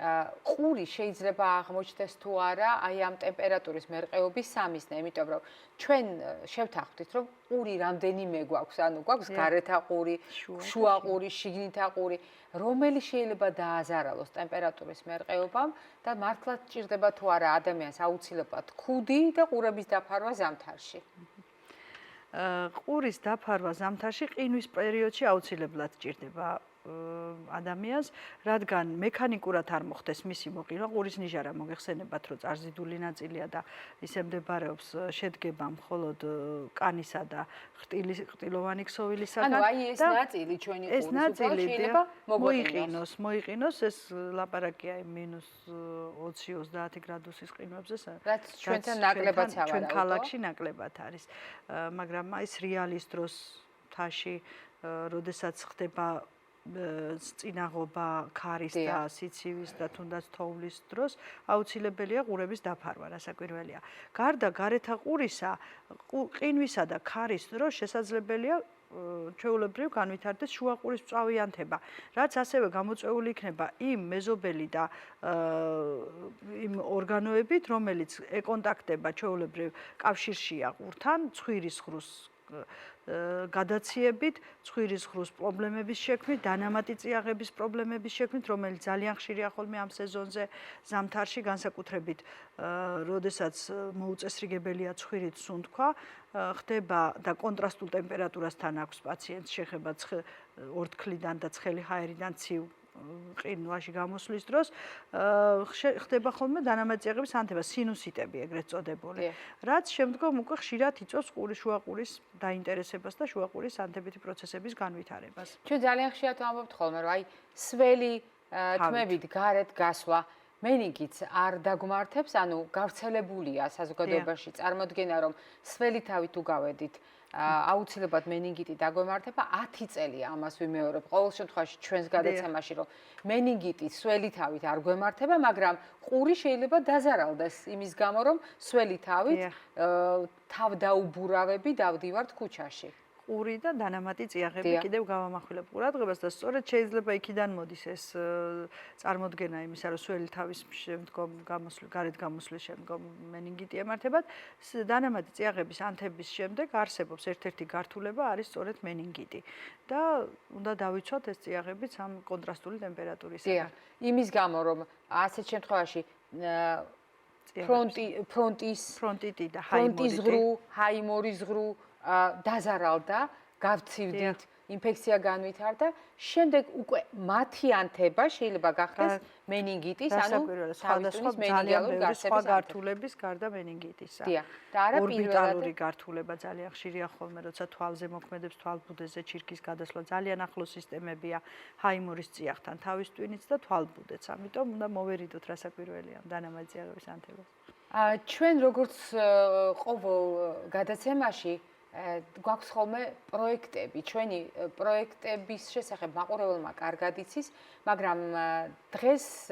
ყური შეიძლება აღმოჩნდეს თუ არა აი ამ ტემპერატურის მერყეობის სამიზნე, იმიტომ რომ ჩვენ შევთანხმდით, რომ ყური რამდენიმე გვაქვს, ანუ გვაქვს გარეთა ყური, შუა ყური, შიგნითა ყური, რომელიც შეიძლება დააზარალოს ტემპერატურის მერყეობამ და მართლაც ჭირდება თუ არა ადამიანს აუცილებლად ქუდი და ყურების დაფარვა ზამთარში. ყურის დაფარვა ზამთარში ყინვის პერიოდში აუცილებლად ჭირდება ადამიანს, რადგან მექანიკურად არ მოხდეს მისი მოყინვა, ყურის ნიჟარა მოგეხსენებათ, რომ წარზიდული ნაწილია და ისე მდებარეობს შედგება მხოლოდ კანისა და ხრტილოვანი ქსოვილისაგან. ანუ აი ეს ნაწილი ჩვენი ყურის უბრალოდ შეიძლება მოიყინოს, ეს ლაპარაკია -20-30 გრადუსის ყინვებზე, რაც ჩვენთან ნაკლებად ჩვენ ქალაქში ნაკლებად არის. მაგრამ აი ეს რეალის დროს თაში, როდესაც ხდება წინაღობა ქარის და სიცივის და თუნდაც თოვლის დროს აუცილებელია ყურების დაფარვა, რასაკვირველია. გარდა გარეთა ყურისა, ყინვისა და ქარის დროს შესაძლებელია ჩვეულებრივ განვითარდეს შუა ყურის მწვავიანთება, რაც ასევე გამოწვეული იქნება იმ მეზობელი და იმ ორგანოებით, რომელიც ეკონტაქტება ჩვეულებრივ კავშირშია ყურთან, ცხვირის ღრუს გადაციებით, ცხვირის ღრუს პრობლემების შექმნით, დანამატი წიაღების პრობლემების შექმნით, რომელიც ძალიან ხშირია ხოლმე ამ სეზონზე ზამთარში, განსაკუთრებით, როდესაც მოუწესრიგებელია ცხვირით სუნთქვა, ხდება და კონტრასტულ ტემპერატურასთან აქვს პაციენტს შეხება ორთქლიდან და ცხელი ჰაერიდან ცივ ყინვაში გამოსვლის დროს ხდება ხოლმე დანამატი წიაღების ანთება, სინუსიტები ეგრეთ წოდებული, რაც შემდგომ უკვე ხშირად იწვევს შუა ყურის დაინტერესებას და შუა ყურის ანთებითი პროცესების განვითარებას. ჩვენ ძალიან ხშირად ვამბობთ ხოლმე, რომ აი სველი თმებით გარეთ გასვლა მენინგიტს არ დაგმართებს, ანუ გავრცელებულია საზოგადოებაში წარმოდგენა, რომ სველი თავით უგავედით აუცილებლად მენინგიტი დაგვემართება 10 წელია ამას ვიმეორებ ყოველ შემთხვევაში ჩვენს გადაცემაში რომ მენინგიტი სველი თავით არ გვემართება, მაგრამ ყური შეიძლება დაზარალდეს იმის გამო რომ სველი თავით თავდაუბურავები დავდივართ ქუჩაში. ყური და დანამატი წიაღები კიდევ გავამახვილებ ყურადღებას და სწორედ შეიძლება იქიდან მოდის ეს წარმოდგენა იმისა, რომ სველი თავის შემდგომ გარეთ გამოსვლის შემდგომ მენინგიტი ემართებათ, დანამატი წიაღების ანთების შემდეგ არსებობს ერთ-ერთი გართულება არის სწორედ მენინგიტი და უნდა დავიცვათ ეს წიაღებიც ამ კონტრასტული ტემპერატურისაგან. იმის გამო რომ ასეთ შემთხვევაში ფრონტიტი და ჰაიმორის ღრუ დაზარალდა, გავცივდით, ინფექცია განვითარდა, შემდეგ უკვე მათი ანთება შეიძლება გახდეს მენინგიტის, ანუ სხვადასხვა ძალიან ბევრი სხვა გართულების გარდა მენინგიტისა. ორბიტალური გართულება ძალიან ხშირია ხოლმე, როცა თვალზე მოქმედებს თვალბუდეზე ჩირქის გადასვლა, ძალიან ახლო სისტემებია ჰაიმორის წიაღთან, თავის ტვინიც და თვალბუდეც. ამიტომ უნდა მოვერიდოთ რასაკვირველია დანამატი წიაღების ანთებას. ჩვენ როგორც ყოველ გადაცემაში გვაქვს ხოლმე პროექტები, ჩვენი პროექტების შესახებ მაყურებელმა კარგად იცის, მაგრამ დღეს,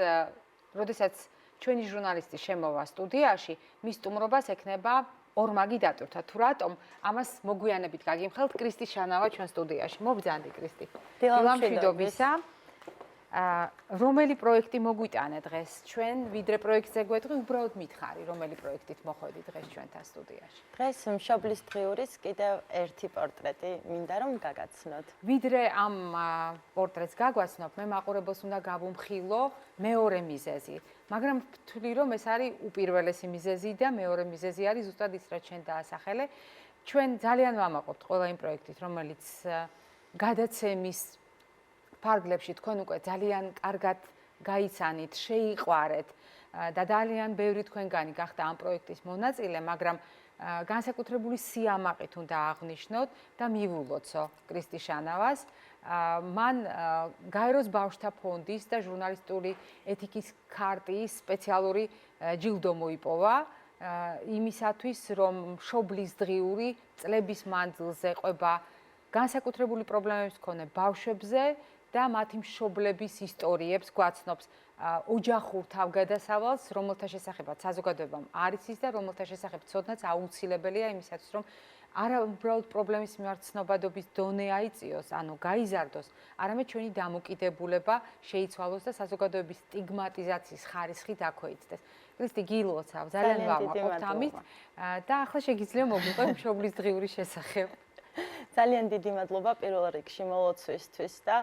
როდესაც ჩვენი ჟურნალისტი შემოვა სტუდიაში, მის სტუმრობას ექნება ორმაგი დატვირთვა. თუ რატომ, ამას მოგვიანებით გაგიმხელთ კრისტი შანავა ჩვენ სტუდიაში. მობრძანდი კრისტი. დილამშვიდობისა. რომელი პროექტი მოგვიტანე დღეს ჩვენ, ვიდრე პროექტზე გვეტყვი, უბრალოდ მითხარი, რომელი პროექტით მოხვედი დღეს ჩვენთან სტუდიაში. დღეს მშობლის დღიურის კიდევ ერთი პორტრეტი მინდა რომ გაგაცნოთ. ვიდრე ამ პორტრეტს გაგვაცნობ, მე მაყურებელს უნდა გავუმხილო მეორე მიზეზი, მაგრამ ვთვლი რომ ეს არის უპირველესი მიზეზი და მეორე მიზეზი არის ზუსტად ის, რაც ჩვენ დაასახელე. ჩვენ ძალიან ვამაყობთ ყველა იმ პროექტით, რომელიც გადაცემის ფარგლებში თქვენ უკვე ძალიან კარგად გაიცანით, შეიყვარეთ და ძალიან ბევრი თქვენგანი გახდა ამ პროექტის მონაწილე, მაგრამ განსაკუთრებული სიამაყით უნდა აღვნიშნოთ და მივულოცო კრისტი შანავას. მან გაეროს ბავშვთა ფონდის და ჟურნალისტური ეთიკის ქარტიის სპეციალური ჯილდო მოიპოვა იმისათვის, რომ მშობლის დღიური წლების მანძილზე ყვება განსაკუთრებული პრობლემების მქონე ბავშვებზე და მათი მშობლების ისტორიებს გვაცნობს ოჯახურ თავგადასავალს, რომელთა შესახებაც საზოგადოებამ არ იცის და რომელთა შესახებ ცოდნაც აუცილებელია იმისათვის, რომ არა უბრალოდ პრობლემის მიმართ ცნობადობის დონე აიწიოს, ანუ გაიზარდოს, არამედ ჩვენი დამოკიდებულება შეიცვალოს და საზოგადოების სტიგმატიზაციის ხარისხი დაქვეითდეს. კრისტი, გილოცავ, ძალიან ვამაყობთ ამით და ახლა შეგიძლია მოგვიყვე მშობლის დღიური შესახებ. ძალიან დიდი მადლობა პირველ რიგში მოლოცვისთვის და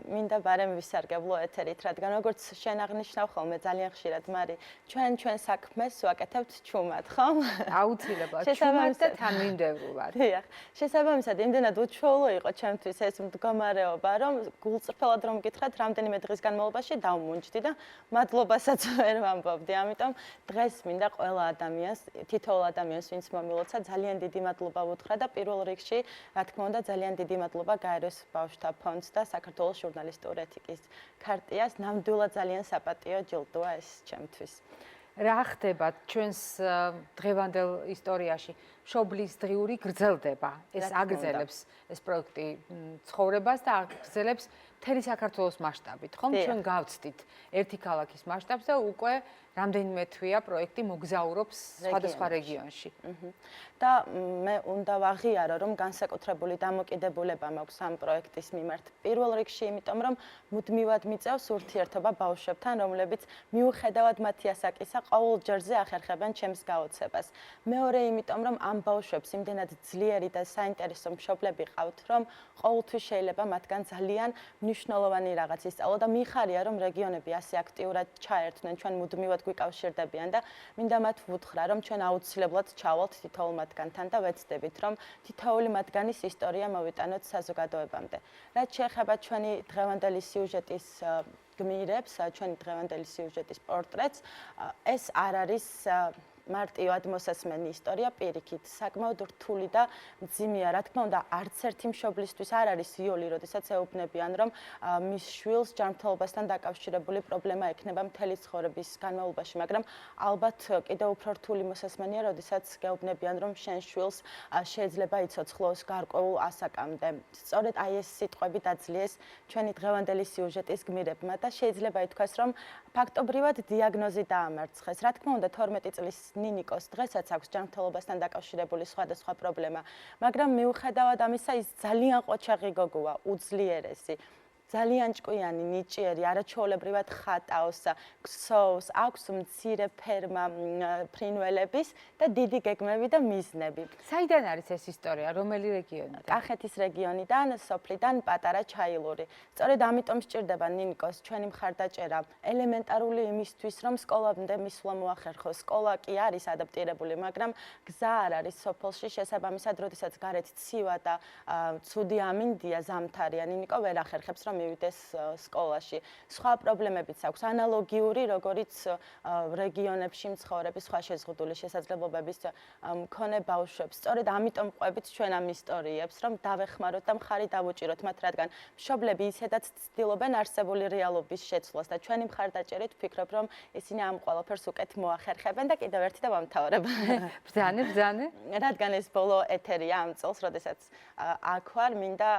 მინდა ბარემ ვისარგებლო ეთერით, რადგან როგორც შენ აღნიშნავ ხოლმე ძალიან ხშირად, მარი, ჩვენ საქმეს ვაკეთებთ ჩუმად, ხო? აუცილებლად, ჩუმად და თანმიმდევრულად. დიახ. შესაბამისად, იმდენად უჩვეულო იყო ჩემთვის ეს მდგომარეობა, რომ გულწრფელად რომ გითხრათ, რამდენიმე დღის განმავლობაში დავმუნჯდი და მადლობასაც ვერ ვამბობდი. ამიტომ დღეს მინდა ყველა ადამიანს, თითოეულ ადამიანს, ვინც მომილოცა, ძალიან დიდი მადლობა ვუთხრა და პირველ რიგში რა თქმა უნდა, ძალიან დიდი მადლობა გაეროს ბავშვთა ფონდს და საქართველოს ჟურნალისტური ეთიკის ქარტიას. ნამდვილად ძალიან საპატიო ჯილდოა ეს ჩემთვის. რა ხდება ჩვენს დღევანდელ ისტორიაში? მშობლის დღიური გრძელდება. ეს აგრძელებს ეს პროექტი ცხოვრებას და აგრძელებს მთელი საქართველოს მასშტაბით, ხომ? ჩვენ გავწდით ერთი ქალაქის მასშტაბს და უკვე რამდენიმე თვეა პროექტი მოგზაურობს სხვადასხვა რეგიონში. და მე უნდა ვაღიარო, რომ განსაკუთრებული დამოკიდებულება მაქვს ამ პროექტის მიმართ. პირველ რიგში, იმიტომ რომ მუდმივად მიწევს ურთიერთობა ბავშვებთან, რომლებიც მიუხედავად მათი ასაკისა ყოველ ჯერზე ახერხებენ ჩემს გაოცებას. მეორე, იმიტომ რომ ამ ბავშვებს იმდენად ძლიერი და საინტერესო მშობლები ყავთ, რომ ყოველთვის შეიძლება მათგან ძალიან მნიშვნელოვანი რაღაც ისწავლო და მიხარია, რომ რეგიონები ასე აქტიურად ჩაერთვნენ, ჩვენ მუდმივად გვიკავშირდებიან და მინდა მათ ვუთხრა, რომ ჩვენ აუცილებლად ჩავალთ თითოეულ მათგანთან და ვეცდებით, რომ თითოეული მათგანის ისტორია მოვიტანოთ საზოგადოებამდე. რაც შეეხება ჩვენი დღევანდელი სიუჟეტის გმირებს, ჩვენი დღევანდელი სიუჟეტის პორტრეტს, ეს არ არის მარტივად მოსასმენი ისტორია პირიქით, საკმაოდ რთული და მძიმეა. რა თქმა უნდა, არც ერთი მშობლისთვის არ არის იოლი, როდესაც ეუბნებიან, რომ მის შვილს ჯანმრთელობასთან დაკავშირებული პრობლემა ექნება მთელი ცხოვრების განმავლობაში, მაგრამ ალბათ კიდევ უფრო რთული მოსასმენია, როდესაც გეუბნებიან, რომ შენ შვილს შეიძლება იცოცხლოს გარკვეულ ასაკამდე. სწორედ აი ეს სიტყვები დაძლიეს ჩვენი დღევანდელი სიუჟეტის გმირებმა და შეიძლება ითქვას, რომ ფაქტობრივად დიაგნოზი დაამარცხეს. რა თქმა უნდა, 12 წლის ნინიკოს დღესაც აქვს ჯანმრთელობასთან დაკავშირებული სხვადასხვა პრობლემა, მაგრამ მიუხედავად ამისა, ის ძალიან ყოჩაღი გოგოა, უძლიერესი. ძალიან ჭკვიანი, ნიჭიერი, არაჩვეულებრივად ხატავს, ქსოვს, აქვს მცირე ფერმა ფრინველების და დიდი გეგმები და მიზნები. საიდან არის ეს ისტორია? რომელი რეგიონიდან? კახეთის რეგიონიდან, სოფლიდან პატარა ჩაილური. სწორედ ამიტომ სჭირდება ნინიკოს ჩვენი მხარდაჭერა ელემენტარული იმისთვის, რომ სკოლამდე მისვლა მოახერხოს. სკოლა კი არის ადაპტირებული, მაგრამ გზა არ არის სოფელში შესაბამისად, როდესაც გარეთ ცივა და ცუდი ამინდია, ზამთარია, ნინიკო ვერ ახერხებს, რომ მივიდეს სკოლაში. სხვა პრობლემებიც აქვს, ანალოგიური, როგორიც რეგიონებში მცხოვრები სხვა შეზღუდული შესაძლებლობების მქონე ბავშვებს. სწორედ ამიტომ ყვებით ჩვენ ამ ისტორიებს, რომ დავეხმაროთ და მხარი დავუჭიროთ მათ, რადგან მშობლები ისედაც ცდილობენ არსებული რეალობის შეცვლას და ჩვენი მხარდაჭერით ვფიქრობ, რომ ისინი ამ ყველაფერს უკეთ მოახერხებენ და კიდევ ერთი და ვამთავრებ. ბრძანე. რადგან ეს ბოლო ეთერია ამ წელს, როდესაც აქ ვარ, მინდა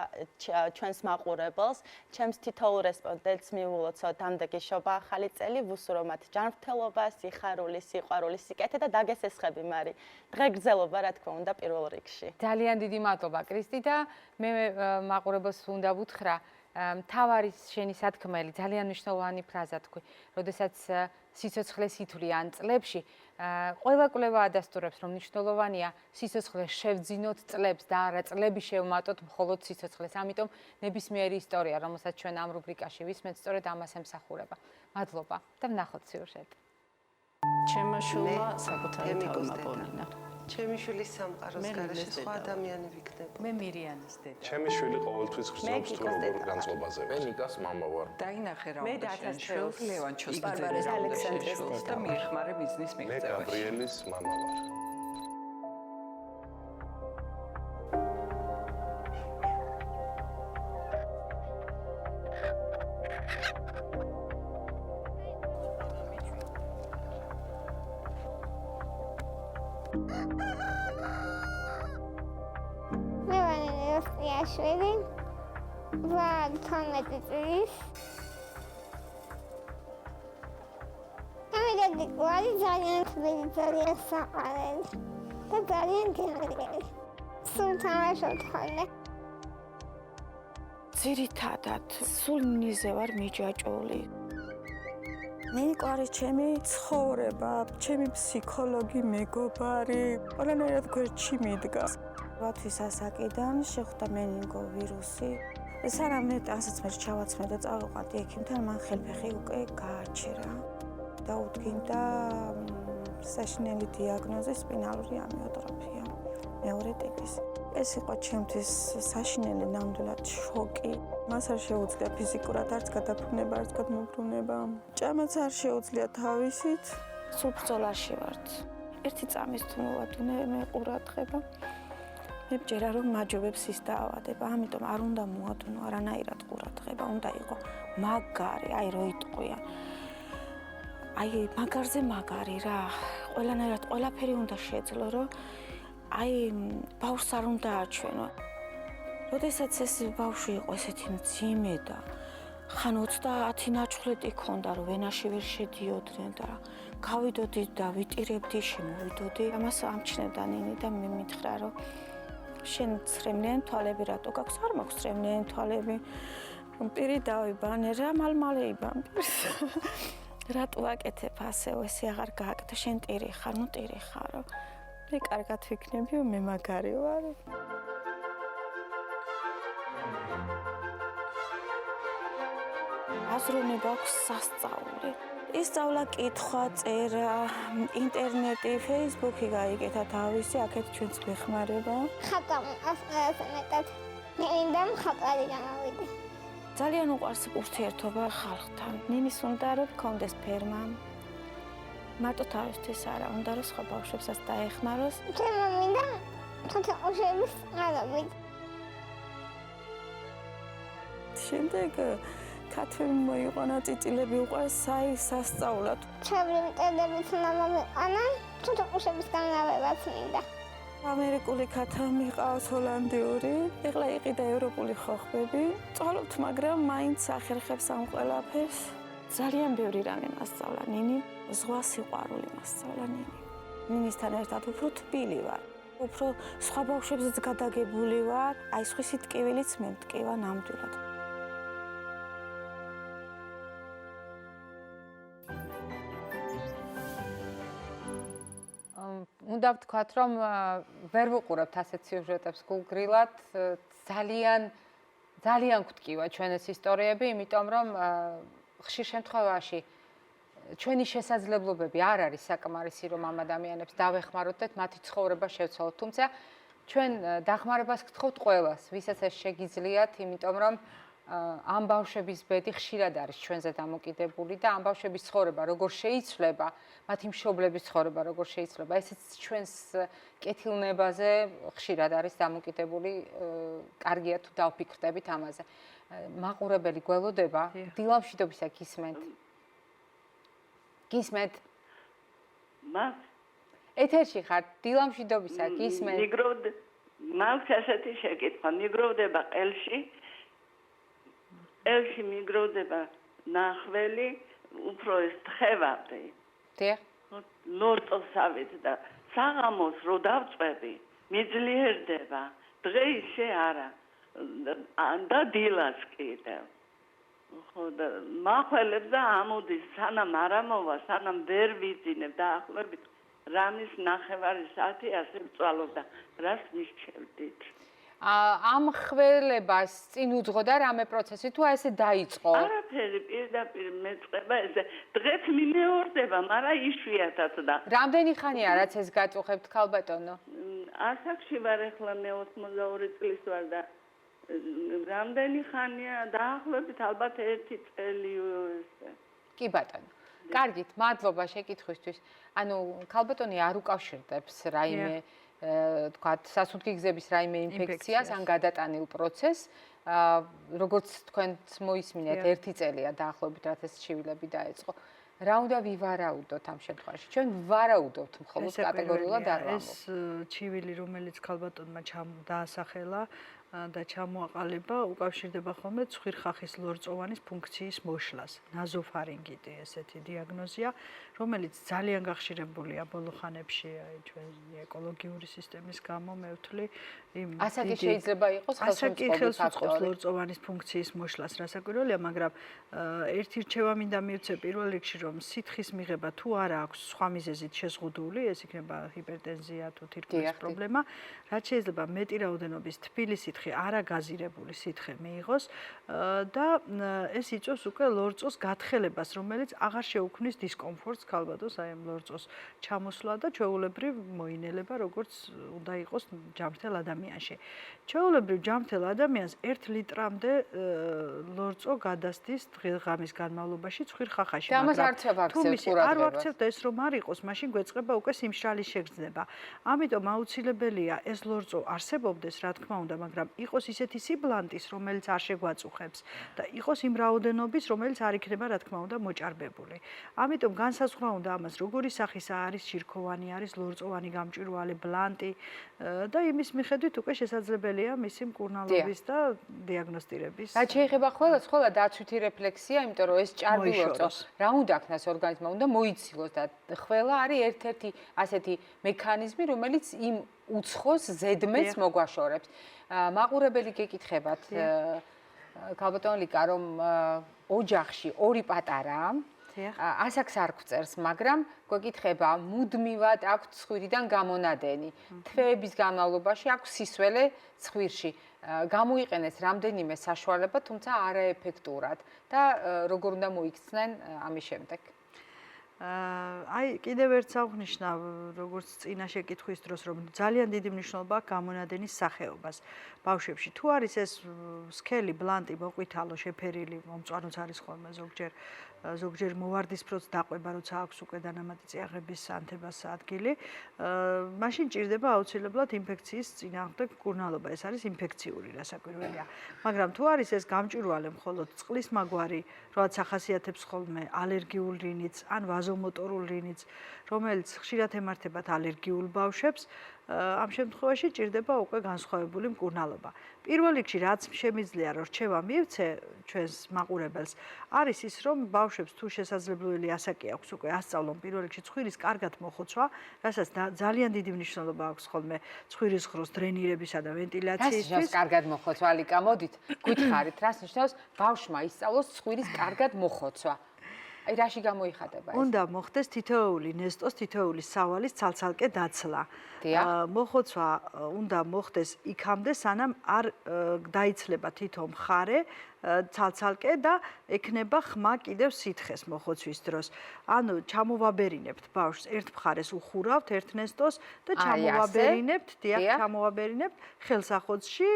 ჩვენს მაყურებელს ჩემს თითოეულ რესპონდენტს მივულოცო დამდეგი შობა ახალი წელი, ვუსურო მათ ჯანმრთელობა, სიხარული, სიყვარული, სიკეთე და დაგესესხები, მარი. დღე გრძელობა, რა თქმა უნდა, პირველ რიგში. ძალიან დიდი მადლობა, კრისტი და მე მაყურებელს უნდა ვუთხრა, მთავარი შენი სათქმელი, ძალიან მნიშვნელოვანი ფრაზა თქვი, როდესაც სიცოცხლეს ითვლიან წლებში, ყველა კვლევა ადასტურებს, რომ მნიშვნელოვანია სიცოცხლეს შევძინოთ წლებს და არა წლები შევმატოთ მხოლოდ სიცოცხლეს. ამიტომ ნებისმიერი ისტორია, რომელსაც ჩვენ ამ რუბრიკაში ვისმენთ, სწორედ ამას ემსახურება. მადლობა და ვნახოთ სიუჟეტი. ჩემო შვილმა საკუთარი თავი მაპოვნა. ჩემი შვილის სამყაროს გარეშე სხვა ადამიანი ვიქნებოდა. მე მირიანის დედა. ჩემი შვილი ყოველთვის გრძნობს თუ როგორ განწყობაზე ვარ. მე ნიკას მამა ვარ. დაინახე რა უნდა შენ შვილს ლევანჩოს ბარბარეს ალექსანდრეს და მიხმარე ბიზნეს მე მიღწევაში. გაბრიელის მამა ვარ. შვილი ვარ 12 წლის. ამერიკაში გვარი ძალიან თბილი, ძალიან საყვარელი და ძალიან გემრიელი. სულ თამაშობ ხოლმე. ძირითადად სულ მიზე ვარ მიჯაჭვული. ნიკო არის ჩემი ცხოვრება, ჩემი ფსიქოლოგი, მეგობარი, ყველანაირად გვერდში მიდგა. რათვის ასაკიდან შეხვდა მენინგო ვირუსი. სანამ ასეც მე ჩავაცმე და წავიყვანდი ექიმთან, მან ხელფეხი უკვე გააჩერა. დაუდგინდა საშინელი დიაგნოზი სპინალური ამიოტროფია მეორე ტიპის. ეს იყო ჩემთვის საშინელი ნამდვილად შოკი. მას არ შეუძლია ფიზიკურად არც გადაფრენება, არც გადმობრუნება. ჭამაც არ შეუძლია თავისით. სულ ბრძოლაში ვართ. ერთი წამის თუ მოვადუნე მე ყურადღება. მე მჯერა რომ მაჯობებს ის დაავადება, ამიტომ არ უნდა მოადუნო არანაირად ყურადღება, უნდა იყო მაგარი, აი რო იტყვია. აი მაგარზე მაგარი რა, ყველანაირად ყველაფერი უნდა შეძლო, რომ აი ბავშვს არ უნდა აჩვენო. როდესაც ეს ბავშვი იყო ესეთი მძიმე და ხან 30 ნაჩხლეტი ქონდა, რომ ვენაში ვერ შედიოდნენ და გავიდოდი და ვიტირებდი, შემოვიდოდი. ამას ამჩნევდა ნინი და მე მითხრა, რომ შენ ცრემლიანი თვალები რატო გაქვს? არ მაქვს ცრემლიანი თვალები. პირი დავიბანე რა, მალმალე იბან პირს. რატო აკეთებ ასეო, ესე აღარ გააკეთე, შენ ტირი ხარ, ნუ ტირი ხარო. მე კარგად ვიქნებიო, მე მაგარი ვარ. აზროვნება აქვს სასწაული. ისწავლა კითხვა, წერა, ინტერნეტი, ფეისბუქი გაიგეთა თავისი, აქეთ ჩვენც გვეხმარება. ხატვა ყველაზე მეტად. მე მინდა მხატვარი გამოვიდე. ძალიან უყვარს ურთიერთობა ხალხთან. ნინის უნდა რომ გქონდეს ფერმა. მარტო თავისთვის არა, უნდა რომ სხვა ბავშვებსაც დაეხმაროს. ჩემო მინდა თუთიყუშების წყალობით. შემდეგ ქათმები მოიყვანა, წიწილები უყვარს სასწაულად. ჩაბრი მტერდებით უნდა მომიყვანა, თუთიყუშების განლავებაც მინდა. ამერიკული ქათა მიყავს ჰოლანდიური, ეხლა იყიდა ევროპული ხოხბები. წვალობთ, მაგრამ მაინც ახერხებს ამ ყველაფერს. ძალიან ბევრი რამე მასწავლა ნინი, ზღვა სიყვარული მასწავლა ნინი. ნინისთან ერთად უფრო თბილი ვარ. უფრო სხვა ბავშვებზეც გადაგებული ვარ. აი სხვისი ტკივილიც მე მტკივა ნამდვილად. უნდა ვთქვათ, რომ ვერ ვუყურებთ ასეთ სიუჟეტებს გულგრილად, ძალიან გვტკივა ჩვენ ეს ისტორიები, იმიტომ რომ ხშირ შემთხვევაში ჩვენი შესაძლებლობები არ არის საკმარისი, რომ ამ ადამიანებს დავეხმაროთ და მათი ცხოვრება შევცვალოთ. თუმცა ჩვენ დახმარებას გთხოვთ ყველას, ვისაც ეს შეგიძლიათ, იმიტომ რომ ამ ბავშვების ბედი ხშირად არის ჩვენზე დამოკიდებული და ამ ბავშვების ცხოვრება როგორ შეიცვლება, მათი მშობლების ცხოვრება როგორ შეიცვლება, ესეც ჩვენს კეთილნებაზე ხშირად არის დამოკიდებული. კარგია თუ დავფიქრდებით ამაზე. მაყურებელი გველოდება, დილამშვიდობისა გისმენთ. გისმენთ? მას? ეთერში ხართ, დილამშვიდობისა გისმენთ. მაქვს ასეთი შეკითხვა, მიგროვდება ყელში. ყელში მიგროვდება ნახველი, უფრო ეს თხევამდე. დიახ. ლორწოსავით და საღამოს რო დავწვევი, მიძლიერდება. დღეისე არა. და დილას კიდევ. ხო და მახველებს და ამოდის, სანამ არ ამოვა, სანამ ვერ ვიძინებ დაახლოებით რამის 9 საათი ასე ვწვალობდა. რას მისჩევდით? ამ ხველებას წინ უძღოდა რამე პროცესი თუ ესე დაიწყო? არაფერი, პირდაპირ მეწყება ესე. დღეს მიმეორდება, მაგრამ იშვიათად და. რამდენი ხანია რაც ეს გაწუხებთ, ქალბატონო? ასაკში ვარ ახლა მე 82 წლის ვარ და რამდენი ხანია დაახლოებით ალბათ 1 წელიო ესე. კი ბატონო. კარგით, მადლობა შეკითხვისთვის. ანუ ქალბატონი არ უკავშირდებს რაიმე თქვათ სასუნთქი-გზების რაიმე ინფექციას ან გადატანილ პროცესს. როგორც თქვენც მოისმინეთ, 1 წელია დაახლოებით რაც ეს ჩივილები დაეწყო. რა უნდა ვივარაუდოთ ამ შემთხვევაში? ჩვენ ვარაუდობთ მხოლოდ კატეგორიულად არ ვამბობთ. ეს ჩივილი, რომელიც ქალბატონმა დაასახელა, და ჩამოაყალიბა უკავშირდება ხოლმე ცხვირხახის ლორწოვანის ფუნქციის მოშლას. ნაზოფარინგიტი ესეთი დიაგნოზია, რომელიც ძალიან გახშირებულია ბოლო ხანებში ჩვენი ეკოლოგიური სისტემის გამო, მე ვთვლი, ასაკი შეიძლება იყოს ხელსუწყობს ლორწოვანის ფუნქციის მოშლას, რასაკვირველია, მაგრამ ერთი რჩევა მინდა მივცე პირველ რიგში, რომ სითხის მიღება თუ არა აქვს სხვა მიზეზით შეზღუდული, ეს იქნება ჰიპერტენზია თუ თირკმლის პრობლემა, რაც შეიძლება მეტი რაოდენობის თბილი სითხე, არაგაზირებული სითხე მიიღოს და ეს იწვევს უკვე ლორწოს გათხელებას, რომელიც აღარ შეუქმნის დისკომფორტს ქალბატონს, აი ამ ლორწოს ჩამოსვლა და ჩვეულებრივ მოინელება, როგორც უნდა იყოს ჯანმრთელ ადამიანში. ჩვეულებრივ ჯანმრთელ ადამიანს 1 ლიტრამდე ლორწო გადასდის დღე-ღამის განმავლობაში ცხვირხახაში, მაგრამ თუ მისი არ ვაქცევთ ეს რომ არ იყოს, მაშინ გვეწყება უკვე სიმშრალის შეგრძნება. ამიტომ აუცილებელია ეს ლორწო არსებობდეს, რა თქმა უნდა, მაგრამ იყოს ისეთი სიბლანტის, რომელიც არ შეგვაწუხებს და იყოს იმ რაოდენობის, რომელიც არ იქნება, რა თქმა უნდა, მოჭარბებული. ამიტომ განსაზღვრა უნდა ამას, როგორი სახისა არის შირქოვანი, არის ლორწოვანი გამჭვირვალე, ბლანტი და იმის მიხედვით უკვე შესაძლებელია მისი მკურნალობის და დიაგნოსტირების. რაც შეიძლება ხოლმე დაცვითი რეფლექსია, იმიტომ რომ ეს ჭარბი ლორწო რა უნდა ქნას ორგანიზმმა, უნდა მოიცილოს და ყველა არის ერთ-ერთი ასეთი მექანიზმი, რომელიც იმ უცხოს ზედმეტს მოგვაშორებს. მაყურებელი გეკითხებათ, ქალბატონ ლიკა, რომ ოჯახში ორი პატარაა, ასაკს არ გვწერს, მაგრამ გვეკითხება, მუდმივად აქვს ცხვირიდან გამონადენი. თვეების განმავლობაში აქვს სისველე ცხვირში. გამოიყენეს რამდენიმე საშუალება, თუმცა არაეფექტურად და როგორ უნდა მოიქცნენ ამის შემდეგ. აი, კიდევ ერთ საუხნიშნავ, როგორც წინა შეკითხვის დროს, რომ ძალიან დიდი მნიშვნელობა აქვს გამონადენის სახეობას. ბავშვებში თუ არის ეს სქელი, ბლანტი, მოყვითალო, შეფერილი, მომწვანოც არის ხოლმე ზოგჯერ მოვარდისფროც დაყვება, როცა აქვს უკვე დანამატი წიაღების ანთებას ადგილი, მაშინ ჭირდება აუცილებლად ინფექციის წინააღმდეგ მკურნალობა. ეს არის ინფექციური, რასაკვირველია. მაგრამ თუ არის ეს გამჭვირვალე მხოლოდ წყლის მაგვარი, რაც ახასიათებს ხოლმე ალერგიულ რინიც ან ვაზომოტორულ რინიც, რომელიც ხშირად ემართებათ ალერგიულ ბავშვებს, ამ შემთხვევაში ჭირდება უკვე განსხვავებული მკურნალობა. პირველ რიგში რაც შემიძლია რომ რჩევა მივცე ჩვენს მაყურებელს, არის ის რომ ბავშვებს თუ შესაძლებელი ასაკი აქვს უკვე ასწავლონ პირველ რიგში ცხვირის კარგად მოხოცვა, რასაც ძალიან დიდი მნიშვნელობა აქვს ხოლმე ცხვირის ღროს დრენირებისა და ვენტილაციისთვის. რას ნიშნავს კარგად მოხოცვა, ლიკა? მოდით, გითხარით, რას ნიშნავს ბავშვმა ისწავლოს ცხვირის კარგად მოხოცვა? აი რაში გამოიხატება ეს? უნდა მოხდეს თითოეული ნესტოს, თითოეული სავალის ცალცალკე დაცლა. მოხოცვა უნდა მოხდეს იქამდე, სანამ არ დაიცლება თითო მხარე ცალცალკე და ექნება ხმა კიდევ სითხეს მოხოცვის დროს. ანუ ჩამოვაბერინებთ ბავშვს ერთ მხარეს უხურავთ ერთ ნესტოს და ჩამოვაბერინებთ ხელსახոցში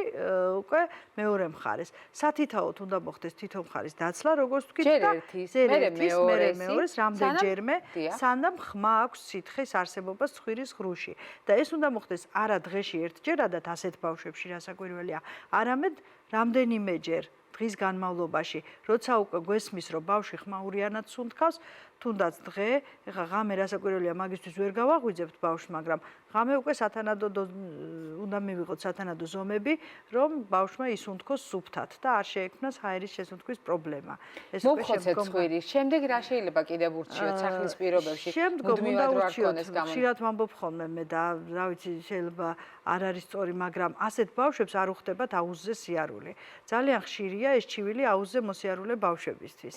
უკვე მეორე მხარეს. სათითაოდ უნდა მოხდეს თითო მხარის დაცლა, როგორც ვთქვით და მეორეს რამდენჯერმე, სანამ ხმა აქვს სითხის არსებობას ცხვირის ღრუში. და ეს უნდა მოხდეს არა დღეში ერთჯერადად ასეთ ბავშვებში, რასაკვირველია, არამედ რამდენიმეჯერ დღის განმავლობაში, როცა უკვე გვესმის, რომ ბავშვი ხმაურიანად სუნთქავს, თუნდაც დღე, ეხლა ღამე რასაკვირველია, მაგისთვის ვერ გავაღვიძებთ ბავშვს, მაგრამ ღამე უკვე უნდა მივიღოთ სათანადო ზომები, რომ ბავშვმა ისუნთქოს სუფთად და არ შეექმნას ჰაერის შესუნთქვის პრობლემა. ეს უკვე ცხვირი. შემდეგ რა შეიძლება კიდევ ურჩიოთ სახლის პირობებში? მუდმივად რო არ ქონდეს გამო. ხშირად ვამბობ ხოლმე მე და რა ვიცი, შეიძლება არ არის სწორი, მაგრამ ასეთ ბავშვებს არ უხდებათ აუზზე სიარული. ძალიან ხშირია ეს ჩივილი აუზზე მოსიარულე ბავშვებისთვის.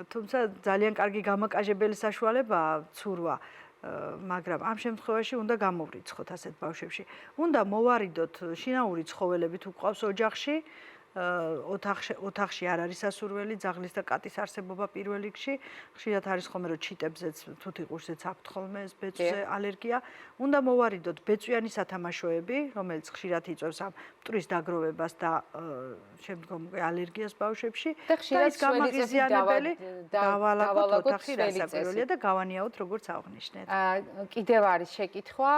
თუმცა ძალიან კარგი გამაკაჟებელი საშუალებაა ცურვა, მაგრამ ამ შემთხვევაში უნდა გამოვრიცხოთ ასეთ ბავშვებში. უნდა მოვარიდოთ შინაური ცხოველები თუ გვყავს ოჯახში, ოთახში არ არის სასურველი, ძაღლის და კატის არსებობა პირველ რიგში. ხშირად არის ხოლმე რომ ჩიტებზეც, თუთიყურზეც აქვთ ხოლმე ეს ბეწვზე ალერგია. უნდა მოვარიდოთ ბეწვიანი სათამაშოები, რომელიც ხშირად იწვევს ამ მტვრის დაგროვებას და შემდგომ ალერგიას ბავშვებში. და ხშირად გამაღიზიანებელი დავალაგოთ ოთახი, რასაკვირველია და გავანიაოთ როგორც აღნიშნეთ. კიდევ არის შეკითხვა,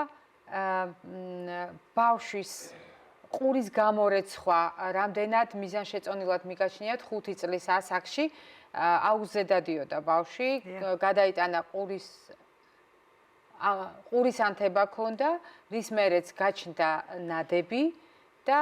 ბავშვის ყურის გამორეცხვა რამდენად მიზანშეწონილად მიგაჩნიათ 5 წლის ასაკში აუზზე დადიოდა ბავშვი, გადაიტანა ყურის ანთება ჰქონდა, რის მერეც გაჩნდა ნადები და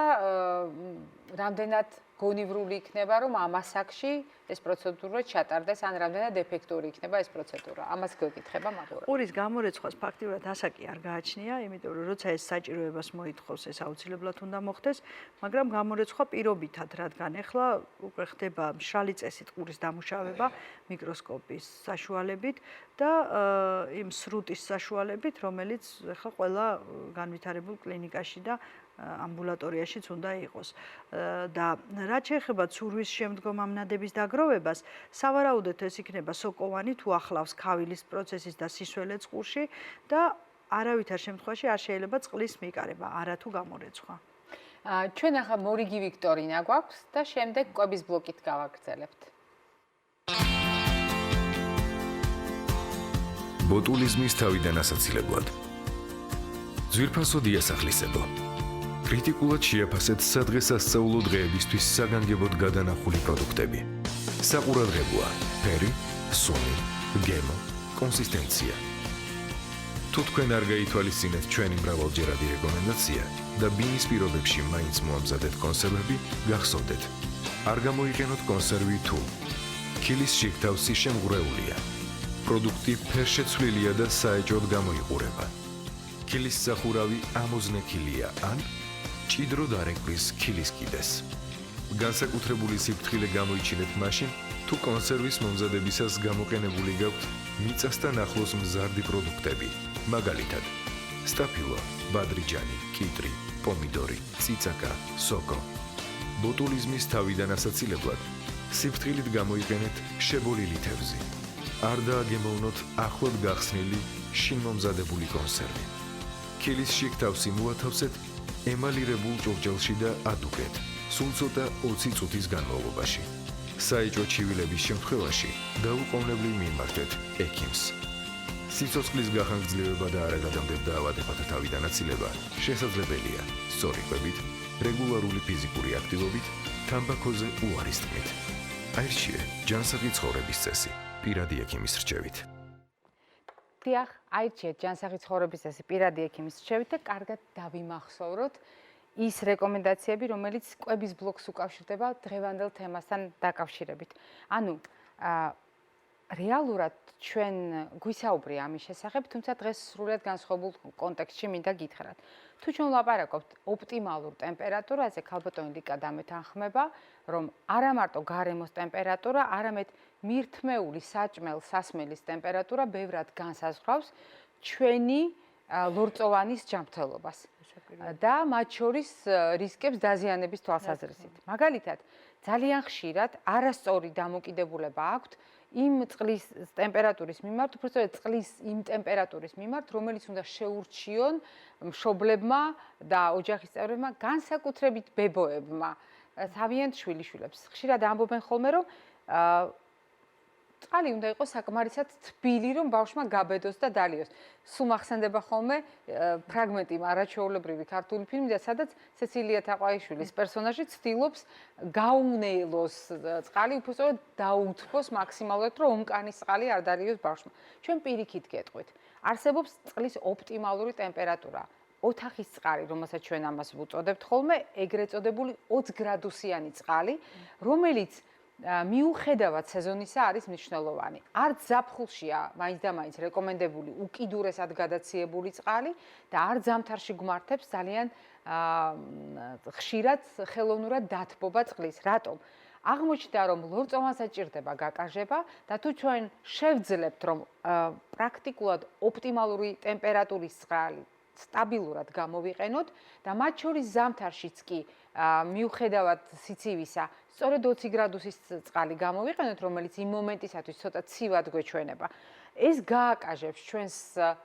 რამდენად გონივრული იქნება, რომ ამ ასაკში ეს პროცედურა ჩატარდეს, ან რამდენად ეფექტური იქნება ეს პროცედურა. ამას გეკითხება მაყურებელს. ყურის გამორეცხვას ფაქტიურად ასაკი არ გააჩნია, იმიტომ რომ როცა ეს საჭიროებას მოითხოვს, ეს აუცილებლად უნდა მოხდეს, მაგრამ გამორეცხვა პირობითად, რადგან ეხლა უკვე ხდება მშრალი წესით ყურის დამუშავება მიკროსკოპის საშუალებით და იმ სრუტის საშუალებით, რომელიც ეხლა ყველა განვითარებულ კლინიკაში და ამბულატორიაშიც უნდა იყოს. და რაც შეეხება ცურვის შემდგომ ამ ნადების დაგროვებას, სავარაუდოდ ეს იქნება სოკოვანი თუ ახლავს ქავილის პროცესის და სისველეც ყურში და არავითარ შემთხვევაში არ შეიძლება წყლის მიკარება, არათუ გამორეცხვა. ჩვენ ახლა მორიგი ვიქტორინა გვაქვს და შემდეგ კვების ბლოკით გავაგრძელებთ. ბოტულიზმის თავიდან ასაცილებლად. ძვირფასო დიასახლისებო. კრიტიკულად შეაფასეთ სადღესასწაულო დღეებისთვის საგანგებოდ გადანახული პროდუქტები. საყურადღებოა ფერი, სუნი, გემო, კონსისტენცია. თუ თქვენ არ გაითვალისწინეთ ჩვენი მრავალჯერადი რეკომენდაცია და ბინის პირობებში მაინც მოამზადეთ კონსერვები, გახსოვდეთ. არ გამოიყენოთ კონსერვი თუ ქილის შიგთავსი შემღვრეულია. პროდუქტი ფერშეცვლილია და საეჭოდ გამოიყურება. ქილის სახურავი ამოზნექილია ან ჭიდრო დარეკვის ქილის კიდეს. განსაკუთრებული სიფრთხილე გამოიჩინეთ მაშინ, თუ კონსერვის მომზადებისას გამოყენებული გაქვთ მიწასთან ახლოს მზარდი პროდუქტები, მაგალითად, სტაფილო, ბადრიჯანი, კიტრი, პომიდორი, ციცაკა, სოკო. ბოტულიზმის თავიდან ასაცილებლად სიფრთხილით გამოიყენეთ შებოლილი თევზი. არ დააგემოვნოთ ახლად გახსნილი შინ მომზადებული კონსერვი. ქილის შიგთავსი მოათავსეთ ემალირებულ ჭურჭელში და ადუგეთ, სულ ცოტა 20 წუთის განმავლობაში. საეჭვო ჩივილების შემთხვევაში დაუყოვნებლივ მიმართეთ ექიმს. სიცოცხლის გახანგრძლივება და არაგადამდებ დაავადებათა თავიდან აცილება შესაძლებელია სწორი კვებით, რეგულარული ფიზიკური აქტივობით, თამბაქოზე უარის თქმით. აირჩიე ჯანსაღი ცხოვრების წესი პირადი ექიმის რჩევით. დიახ, აირჩიეთ ჯანსაღი ცხოვრების წესი პირადი ექიმის რჩევით და კარგად დავიმახსოვროთ ის რეკომენდაციები, რომელიც კვების ბლოკს უკავშირდება დღევანდელ თემასთან დაკავშირებით. ანუ რეალურად ჩვენ გვისაუბრია ამის შესახებ, თუმცა დღეს სრულად განსხვავებულ კონტექსტში მინდა გითხრათ. თუ ჩვენ ვლაპარაკობთ ოპტიმალურ ტემპერატურაზე, ქალბატონი ლიკა დამეთანხმება, რომ არა მარტო გარემოს ტემპერატურა, არამედ მირთმეული საჭმელ სასმელის ტემპერატურა ბევრად განსაზღვრავს ჩვენი ლორწოვანის ჯანმრთელობას და მათ შორის რისკებს დაზიანების თვალსაზრისით. მაგალითად, ძალიან ხშირად არასწორი დამოკიდებულება აქვთ იმ წყლის ტემპერატურის მიმართ, უბრალოდ წყლის იმ ტემპერატურის მიმართ, რომელიც უნდა შეურჩიონ მშობლებმა და ოჯახის წევრებმა, განსაკუთრებით ბებოებმა, თავიანთ შვილიშვილებს. ხშირად ამბობენ ხოლმე, რომ წყალი უნდა იყოს საკმარისად თბილი, რომ ბავშვმა გაბედოს და დალიოს. სულ მახსენდება ხოლმე ფრაგმენტი არაჩვეულებრივი ქართული ფილმიდან, სადაც სეცილია თაყვაიშვილის პერსონაჟი ცდილობს გაუნელოს წყალი, უბრალოდ დაუთბოს მაქსიმალურად, რომ ომკანის წყალი არ დალიოს ბავშვმა. ჩვენ პირიქით გეტყვით. არსებობს წყლის ოპტიმალური ტემპერატურა. ოთახის წყალი, რომელსაც ჩვენ ამას ვუწოდებთ ხოლმე, ეგრეთ წოდებული 20 გრადუსიანი წყალი, რომელიც მიუხედავად სეზონისა არის მნიშვნელოვანი. არც ზაფხულშია მაინც და მაინც რეკომენდებული უკიდურესად გადაციებული წყალი და არც ზამთარში გვმართებს ძალიან ხშირად ხელოვნურად დათბობა წყლის. რატომ? აღმოჩნდა, რომ ლორწოვანს საჭირდება გაკარჟება და თუ ჩვენ შევძლებთ, რომ პრაქტიკულად ოპტიმალური ტემპერატურის წყალი სტაბილურად გამოვიყენოთ და მათ შორის ზამთარშიც კი მიუხედავად სიცივისა სწორედ 20 გრადუსის წყალი გამოვიყენოთ, რომელიც იმ მომენტისათვის ცოტა ცივად გვეჩვენება. ეს გააკაჟებს ჩვენს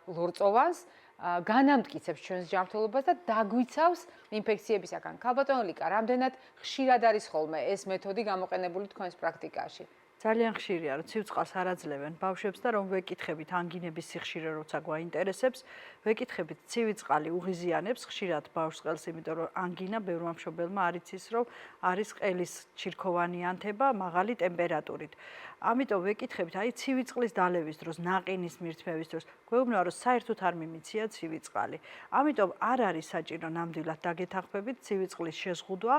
ლორწოვანს, განამტკიცებს ჩვენს ჯანმრთელობას და დაგვიცავს ინფექციებისაგან. ქალბატონო ლიკა, რამდენად ხშირად არის ხოლმე ეს მეთოდი გამოყენებული თქვენს პრაქტიკაში? ძალიან ხშირია, რომ ცივ-წყალს არ აძლევენ ბავშვებს და რომ ვეკითხებით ანგინების სიხშირე როცა გვაინტერესებს, ვეკითხებით ცივი წყალი უღიზიანებს ხშირად ბავშვს ყელს, იმიტომ რომ ანგინა ბევრმა მშობელმა არ იცის, რომ არის ყელის ჩირქოვანი ანთება მაღალი ტემპერატურით. ამიტომ ვეკითხებით, აი ცივი წყლის დალევის დროს, ნაყინის მირთმევის დროს, გვეუბნება, რომ საერთოდ არ მიმიცია ცივი წყალი. ამიტომ არ არის საჭირო ნამდვილად დაგეთანხმებით ცივი წყლის შეზღუდვა,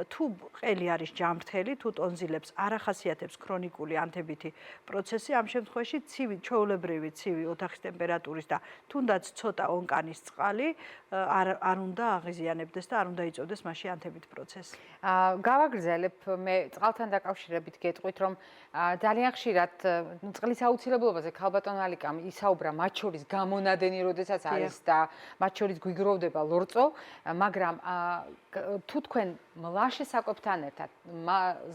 თუ ყელი არის ჯამრთელი, თუ ტონზილებს არ ახასიათებს ქრონიკული ანთებითი პროცესი, ამ შემთხვევაში ცივი, ჩვეულებრივი ცივი ოთახის ტემპერატურის და თუნდაც ცოტა ონკანის წყალი არ უნდა აღიზიანებდეს და არ უნდა იწვევდეს მასში ანთებით პროცესი. გავაგრძელებ, მე წყალთან დაკავშირებით გეტყვით, რომ ძალიან ხშირად წყლის აუცილებლობაზე ქალბატონმა ლიკამ ისაუბრა მათ შორის გამონადენი, როდესაც არის და მათ შორის გვიგროვდება ლორწო, მაგრამ თუ თქვენ მლაშე საკვებთან ერთად,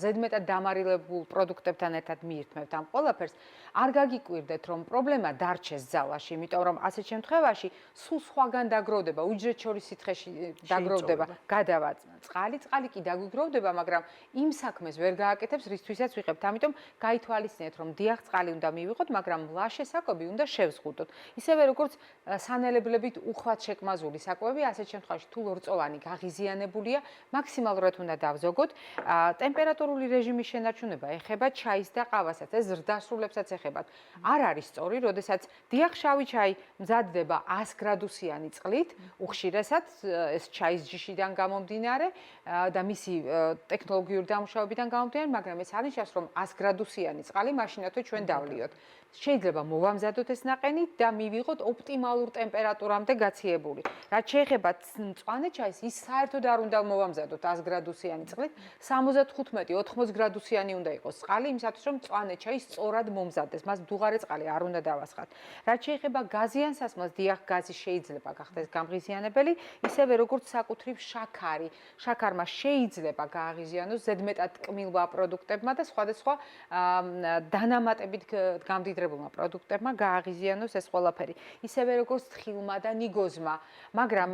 ზედმეტად დამარილებულ პროდუქტებთან ერთად მიირთმევთ ამ ყველაფერს, არ გაგიკვირდეთ, რომ პრობლემა დარჩეს ძალაში, იმიტომ რომ ასეთ შემთხვევაში სულ სხვაგან დაგროვდება, უჯრედს შორის სითხეში დაგროვდება, გადავა წყალი კი დაგვიგროვდება, მაგრამ იმ საქმეს ვერ გააკეთებს, რისთვისაც ვიღებთ. ამიტომ გაითვალისწინეთ, რომ დიახ, წყალი უნდა მივიღოთ, მაგრამ მლაშე საკვები უნდა შევზღუდოთ. ისევე როგორც სანელებლებით უხვად შეკმაზული საკვები, ასეთ შემთხვევაში თუ ლორწოვანი გაღიზიანებულია, მაქსიმალურად უნდა დავზოგოთ. ტემპერატურული რეჟიმის შენარჩუნება ეხება ჩაის და ყავასაც, ეს ზრდასრულებსაც ეხებათ. არ არის სწორი, როდესაც დიახ, შავი ჩაი მზადდება 100 გრადუსიანი წყლით, უხშირესად ეს ჩაის ჯიშიდან გამომდინარე და მისი ტექნოლოგიური დამუშავებიდან გამომდინარე, მაგრამ ეს არნიშნავს, რომ 100 გრადუსიანი წყალი მაშინათვე ჩვენ დავლიოთ. შეიძლება მოვამზადოთ ეს ნაყენი და მივიღოთ ოპტიმალურ ტემპერატურამდე გაციებული. რაც შეეხება მწვანე ჩაის, ის საერთოდ არ უნდა მოვამზადოთ 100 გრადუსიანი წყლით, 75-80 გრადუსიანი უნდა იყოს წყალი, იმისათვის რომ მწვანე ჩაი სწორად მომზადდეს. მას მდუღარე წყალი არ უნდა დავასხათ. რაც შეეხება გაზიან სასმელს, დიახ, გაზი შეიძლება გახდეს გამღიზიანებელი, ისევე როგორც საკუთრივ შაქარი. შაქარმა შეიძლება გააღიზიანოს ზედმეტად ტკმილმა პროდუქტებმა და სხვადასხვა დანამატებით გამდიდრებულმა პროდუქტებმა გააღიზიანოს ეს ყველაფერი. ისევე როგორც თხილმა და ნიგოზმა, მაგრამ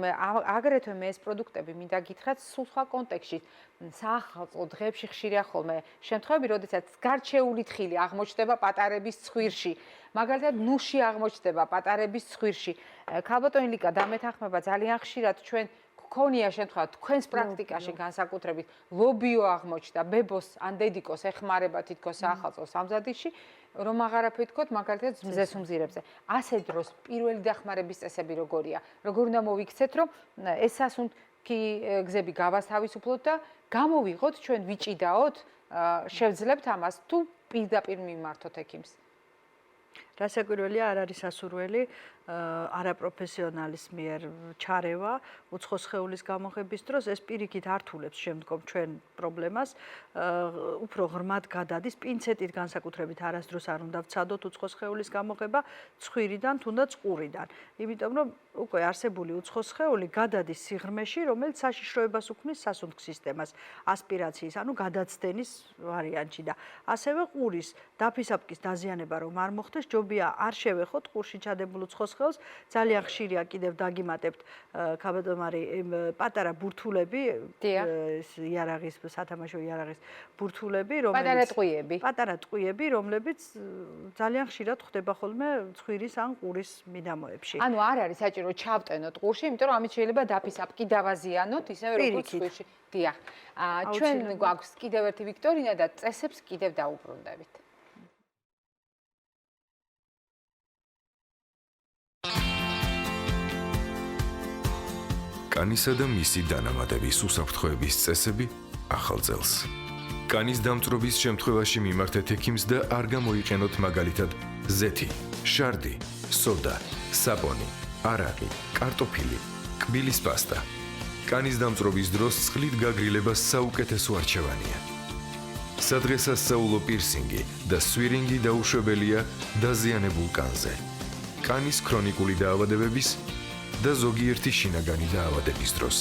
აგრეთვე მე ეს პროდუქტები მინდა გითხრათ სულ სხვა კონტექსტში. საახალწლო დღეებში ხშირია ხოლმე შემთხვევები, როდესაც გარჩეული თხილი აღმოჩნდება პატარების ცხვირში. მაგალითად, ნუში აღმოჩნდება პატარების ცხვირში. ქალბატონი ლიკა დამეთანხმება ძალიან ხშირად ჩვენ ქონია შემთხვევა თქვენს პრაქტიკაში განსაკუთრებით ლობიო აღმოჩნდა, ბებოს ან დედიკოს ეხმარება თითქოს საახალწლო სამზადისში, რომ აღარაფერი თქვოთ, მაგალითად მზეს უმზირებზე. ასე დროს პირველი დახმარების წესები როგორია? როგორ უნდა მოვიქცეთ, რომ ეს სასუნთქი გზები გავასთავისუფლოთ და გამოვიღოთ ჩვენ ვიჭიდაოთ, შევძლებთ ამას თუ პირდაპირ მიმართოთ ექიმს? რასაკვირველია, არ არის სასურველი არაპროფესიონალის მიერ ჩარევა უცხო სხეულის გამოღების დროს, ეს პირიქით ართულებს შემდგომ ჩვენ პრობლემას, უფრო ღრმად გადადის, პინცეტით განსაკუთრებით არასდროს არ უნდა ვცადოთ უცხო სხეულის გამოღება ცხვირიდან, თუნდაც ყურიდან. იმიტომ რომ უკვე არსებული უცხო სხეული გადადის სიღრმეში, რომელიც საშიშროებას უქმნის სასუნთქ სისტემას, ასპირაციის, ანუ გადაცდენის ვარიანტში და ასევე ყურის დაფისაბკის დაზიანება რომ არ მოხდეს, ჯობია არ შევეხოთ ყურში ჩადებულ უცხო სხეულს, ძალიან ხშირია კიდევ დაგიმატებთ ქალბატონ მარი პატარა ბურთულები, იარაღის სათამაშო იარაღის ბურთულები, პატარა ტყვიები, რომლებიც ძალიან ხშირად ხდება ხოლმე ცხვირის ან ყურის მიდამოებში. ანუ არ არის საჭირო ჩავტენოთ ყურში, იმიტომ რომ ამით შეიძლება დაფისაბკი დავაზიანოთ, ისევე როგორც ცხვირში. დიახ. ჩვენ გვაქვს კიდევ ერთი ვიქტორინა და წესებს კიდევ დაუბრუნდებით. კანისა და მისი დანამატების უსაფრთხოების წესები ახალ წელს. კანის დამწვრობის შემთხვევაში მიმართეთ ექიმს და არ გამოიყენოთ მაგალითად ზეთი, შარდი, სოდა, საპონი, არაყი, კარტოფილი, კბილის პასტა. კანის დამწვრობის დროს წყლით გაგრილება საუკეთესო არჩევანია. სადღესასწაულო პირსინგი და სვირინგი დაუშვებელია დაზიანებულ კანზე. კანის ქრონიკული დაავადებების და ზოგიერთი შინაგანი დაავადების დროს.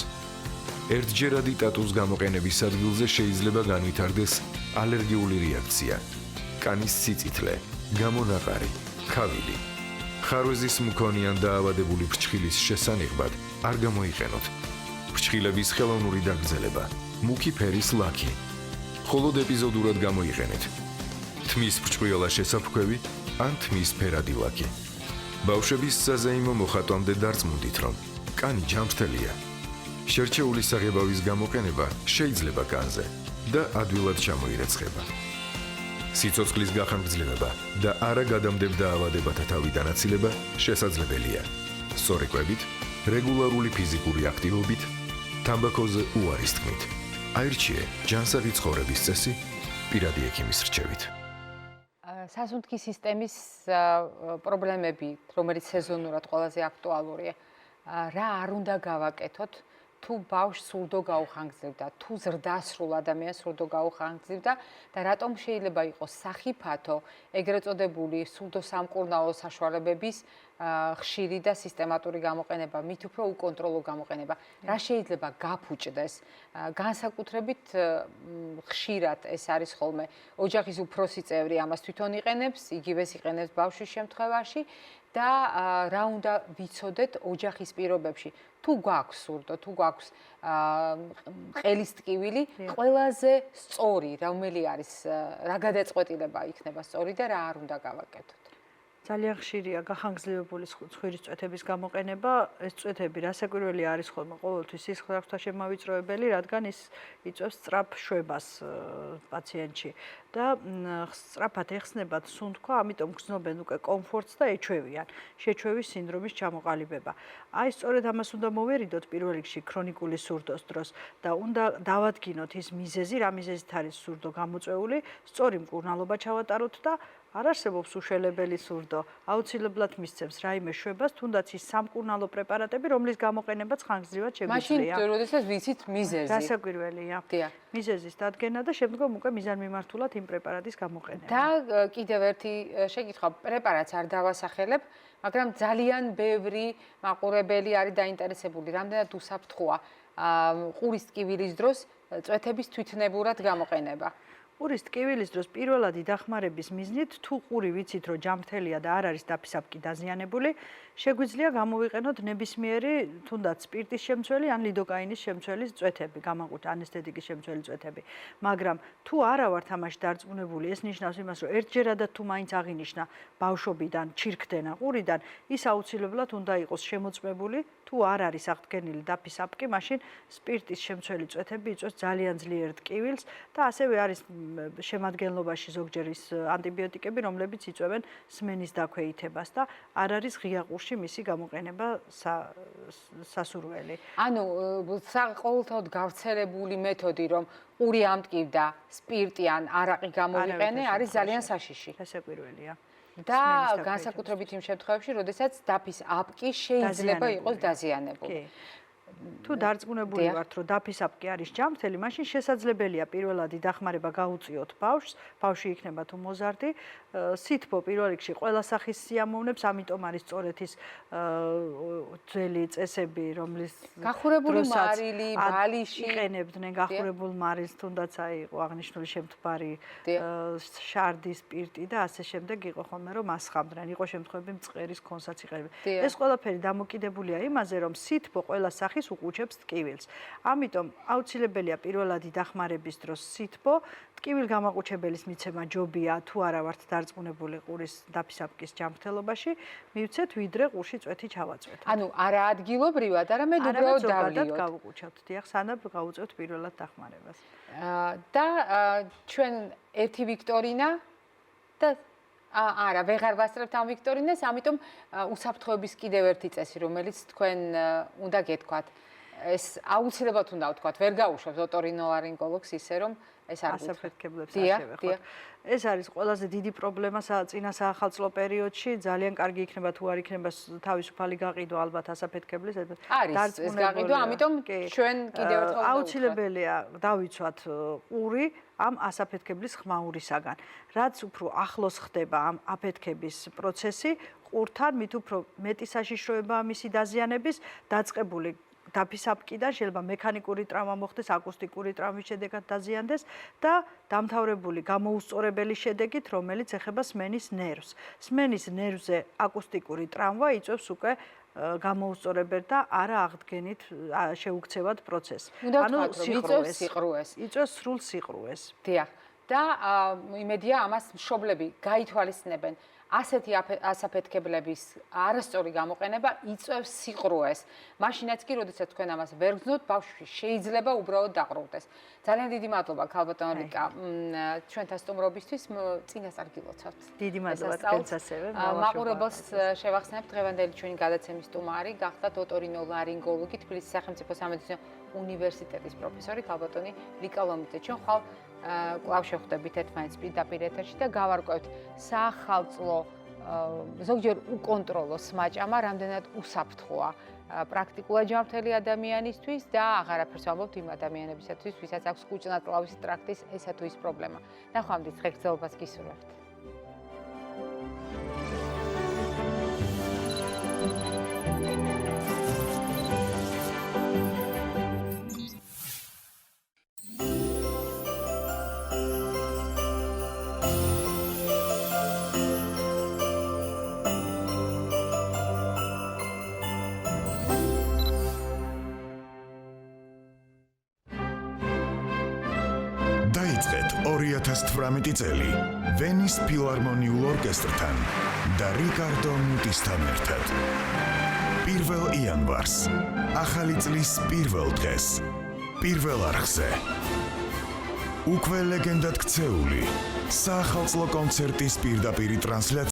ერთჯერადი ტატუს გამოყენების ადგილზე შეიძლება განვითარდეს ალერგიული რეაქცია, კანის სიწითლე, გამონაყარი, ქავილი. ხარვეზის მქონიან დაავადებული ფრჩხილის შესანიღბად არ გამოიყენოთ. ფრჩხილების ხელოვნური დაგრძელება, მუქი ფერის ლაქი. მხოლოდ ეპიზოდურად გამოიყენეთ. თმის ბრჭყვიალა შესაფქვევი ან თმის ფერადი ლაქი. ბავშვების საზეიმო მოხატვამდე დარწმუნდით, რომ კანი ჯამრთელია. შერჩეული საღებავის გამოყენება შეიძლება კანზე და ადვილად ჩამოირეცხება. სიცოცხლის გახანგრძლივება და არა გადამდებ დაავადებათა თავიდან აცილება შესაძლებელია. სწორი კვებით, რეგულარული ფიზიკური აქტივობით, თამბაქოზე უარის თქმით. აირჩიე ჯანსაღი ცხოვრების წესი პირადი ექიმის რჩევით. სასუნთქი სისტემის პრობლემები, რომელიც სეზონურად ყველაზე აქტუალურია, რა არ უნდა გავაკეთოთ, თუ ბავშვს სურდო გაუხანგრძლივდა, თუ ზრდასრულ ადამიანს სურდო გაუხანგრძლივდა და რატომ შეიძლება იყოს სახიფათო ეგრეთ წოდებული სურდო სამკურნალო საშუალებების ხშირი და სისტემატური გამოყენება, მით უფრო უკონტროლო გამოყენება. რა შეიძლება გაფუჭდეს? განსაკუთრებით ხშირად ეს არის ხოლმე ოჯახის უფროსი წევრი ამას თვითონ იყენებს, იგივეს იყენებს ბავშვის შემთხვევაში და რა უნდა ვიცოდეთ ოჯახის პირობებში. თუ გვაქვს სურდო, თუ გვაქვს ყელის ტკივილი, ყველაზე სწორი, რომელი არის, რა გადაწყვეტილება იქნება სწორი და რა არ უნდა გავაკეთოთ. ძალიან ხშირია გახანგრძლივებული ცხვირის წვეთების გამოყენება. ეს წვეთები რასაკვირველი არის ხოლმე ყოველთვის სისხლძარღვთა შემავიწროებელი, რადგან ის იწვევს სწრაფ შვებას პაციენტში და სწრაფად ეხსნებათ სუნთქვა, ამიტომ გრძნობენ უკვე კომფორტს და ეჩვევიან შეჩვევის სინდრომის ჩამოყალიბება. აი სწორედ ამას უნდა მოვერიდოთ პირველ რიგში ქრონიკული სურდოს დროს და უნდა დავადგინოთ ის მიზეზი, რა მიზეზით არის სურდო გამოწვეული, სწორი მკურნალობა ჩავატაროთ და არ არსებობს უშველებელი სურდო. აუცილებლად მისცემს რაიმე შვებას, თუნდაც ის სამკურნალო პრეპარატები, რომლის გამოყენებაც ხანგრძლივად შეგვიძლია. მაშინ როდესაც ვიცით მიზეზი. გასაკვირველია. მიზეზის დადგენა და შემდგომ უკვე მიზანმიმართულად იმ პრეპარატის გამოყენება. და კიდევ ერთი შეკითხვა, პრეპარატს არ დავასახელებ, მაგრამ ძალიან ბევრი მაყურებელი არის დაინტერესებული, რამდენად უსაფრთხოა ყურის ტკივილის დროს წვეთების თვითნებურად გამოყენება. ყურის ტკივილის დროს პირველადი დახმარების მიზნით, თუ ყური ვიცით, რომ ჯამრთელია და არ არის დაფისაბკი დაზიანებული, შეგვიძლია გამოვიყენოთ ნებისმიერი, თუნდაც სპირტის შემცველი ან ლიდოკაინის შემცველი წვეთები, გამაყუთ ანესთეტიკის შემცველი წვეთები. მაგრამ თუ არა ვართ ამაში დარწმუნებული, ეს ნიშნავს იმას, რომ ერთჯერადად თუ მაინც აღინიშნა ბავშვობიდან ჩირქდენა ყურიდან, ის აუცილებლად უნდა იყოს შემოწმებული, თუ არ არის აღდგენილი დაფისაბკი, მაშინ სპირტის შემცველი წვეთები იწვევს ძალიან ძლიერ ტკივილს და ასევე არის შემადგენლობაში ზოგჯერ ის ანტიბიოტიკები, რომლებიც იწვევენ სმენის დაქვეითებას და არ არის ღია ყურში მისი გამოყენება სასურველი. ანუ ყოველთაოდ გავრცელებული მეთოდი, რომ ყური ამტკივდა სპირტი ან არაყი გამოვიყენე, არის ძალიან საშიში. გასაკვირველია. და განსაკუთრებით იმ შემთხვევებში, როდესაც დაფისაბკი შეიძლება იყოს დაზიანებული. თუ დარწმუნებული ვართ, რომ დაფისაბკი არის ჯამრთელი, მაშინ შესაძლებელია პირველადი დახმარება გაუწიოთ ბავშვს, ბავშვი იქნება თუ მოზარდი. სითბო პირველ რიგში ყველა სახის სიამოვნებს, ამიტომ არის სწორედ ის ძველი წესები, რომლის გახურებული მარილი, ბალიში იყენებდნენ გახურებულ მარილს, თუნდაც აი იყო აღნიშნული შემთხვარი შარდის სპირტი და ასე შემდეგ იყო ხოლმე რომ ასხამდნენ, იყო შემთხვევები მწყერის კონსაც იყენებდნენ. ეს ყველაფერი დამოკიდებულია იმაზე, რომ სითბო ყველა სახის უყუჩებს ტკივილს. ამიტომ აუცილებელია პირველადი დახმარების დროს სითბო, ტკივილ გამაყუჩებელის მიცემა ჯობია, თუ არა ვართ დარწმუნებული ყურის დაფისაბკის ჯამრთელობაში, მივცეთ ვიდრე ყურში წვეთი ჩავაწვეთოთ. ანუ არა ადგილობრივად, არამედ უბრალოდ დავლიოთ. გავუყუჩავთ, დიახ, სანამ გავუწევთ პირველად დახმარებას. და ჩვენ ერთი ვიქტორინა და არა, ვეღარ ვასწრებთ ამ ვიქტორინას, ამიტომ უსაფრთხოების კიდევ ერთი წესი, რომელიც თქვენ უნდა გეთქვათ. ეს აუცილებლად უნდა ვთქვათ, ვერ გაუშვებთ ოტორინოლარინგოლოგს ისე რომ ეს არ გასაფეთქებლებს არ შევეხოთ. ეს არის ყველაზე დიდი პრობლემა წინა საახალწლო პერიოდში, ძალიან კარგი იქნება თუ არ იქნება თავისუფალი გაყიდვა ალბათ ასაფეთქებლის. არის ეს გაყიდვა, ამიტომ ჩვენ კიდევ ერთხელ აუცილებელია დავიცვათ ყური ამ ასაფეთქებლის ხმაურისაგან. რაც უფრო ახლოს ხდება ამ აფეთქების პროცესი, ყურთან მით უფრო მეტი საშიშროებაა მისი დაზიანების, დაწყებული დაფისაბკიდან შეიძლება მექანიკური ტრავმა მოხდეს, აკუსტიკური ტრავმის შედეგად დაზიანდეს და დამთავრებული გამოუსწორებელი შედეგით, რომელიც ეხება სმენის ნერვს. სმენის ნერვზე აკუსტიკური ტრავმა იწვევს უკვე გამოუსწორებელ და არა აღდგენით შეუქცევად პროცესს. ანუ იწვევს სიყრუეს. იწვევს სრულ სიყრუეს. დიახ. და იმედია ამას მშობლები გაითვალისწინებენ. ასეთი ასაფეთქებლების არასწორი გამოყენება იწვევს სიყრუეს. მაშინაც კი, როდესაც თქვენ ამას ვერ გრძნოთ, ბავშვი შეიძლება უბრალოდ დაყრდნოს. ძალიან დიდი მადლობა ქალბატონო ლიკა ჩვენთან სტუმრობისთვის. წინასწარ გილოცავთ. დიდი მადლობა თქვენც ასევე. მაყურებელს შევახსენებთ დღევანდელი ჩვენი გადაცემის სტუმარი გახდათ ოტორინოლარინგოლოგი თბილისის სახელმწიფო სამედიცინო უნივერსიტეტის პროფესორი ქალბატონი ლიკა ლომიძე. ჩვენ ხვალ კვლავ შევხვდებით ერთმანეთს პირდაპირ ეთერში და გავარკვევთ საახალწლო ზოგჯერ უკონტროლო სმაჭამა რამდენად უსაფრთხოა პრაქტიკულად ჯანმრთელი ადამიანისთვის და აღარაფერს ვამბობთ იმ ადამიანებისათვის, ვისაც აქვს კუჭ-ნაწლავის ტრაქტის ესა თუ ის პრობლემა. ნახვამდის ღირსებას გისურვებთ. დაიწყეთ 2018 წელი ვენის ფილარმონიულ ორკესტრთან და რიკარდო მუტისთან ერთად. 1 იანვარს, ახალი წლის პირველ დღეს, პირველ არხზე. უკვე ლეგენდად ქცეული საახალწლო კონცერტის პირდაპირი ტრანსლაცია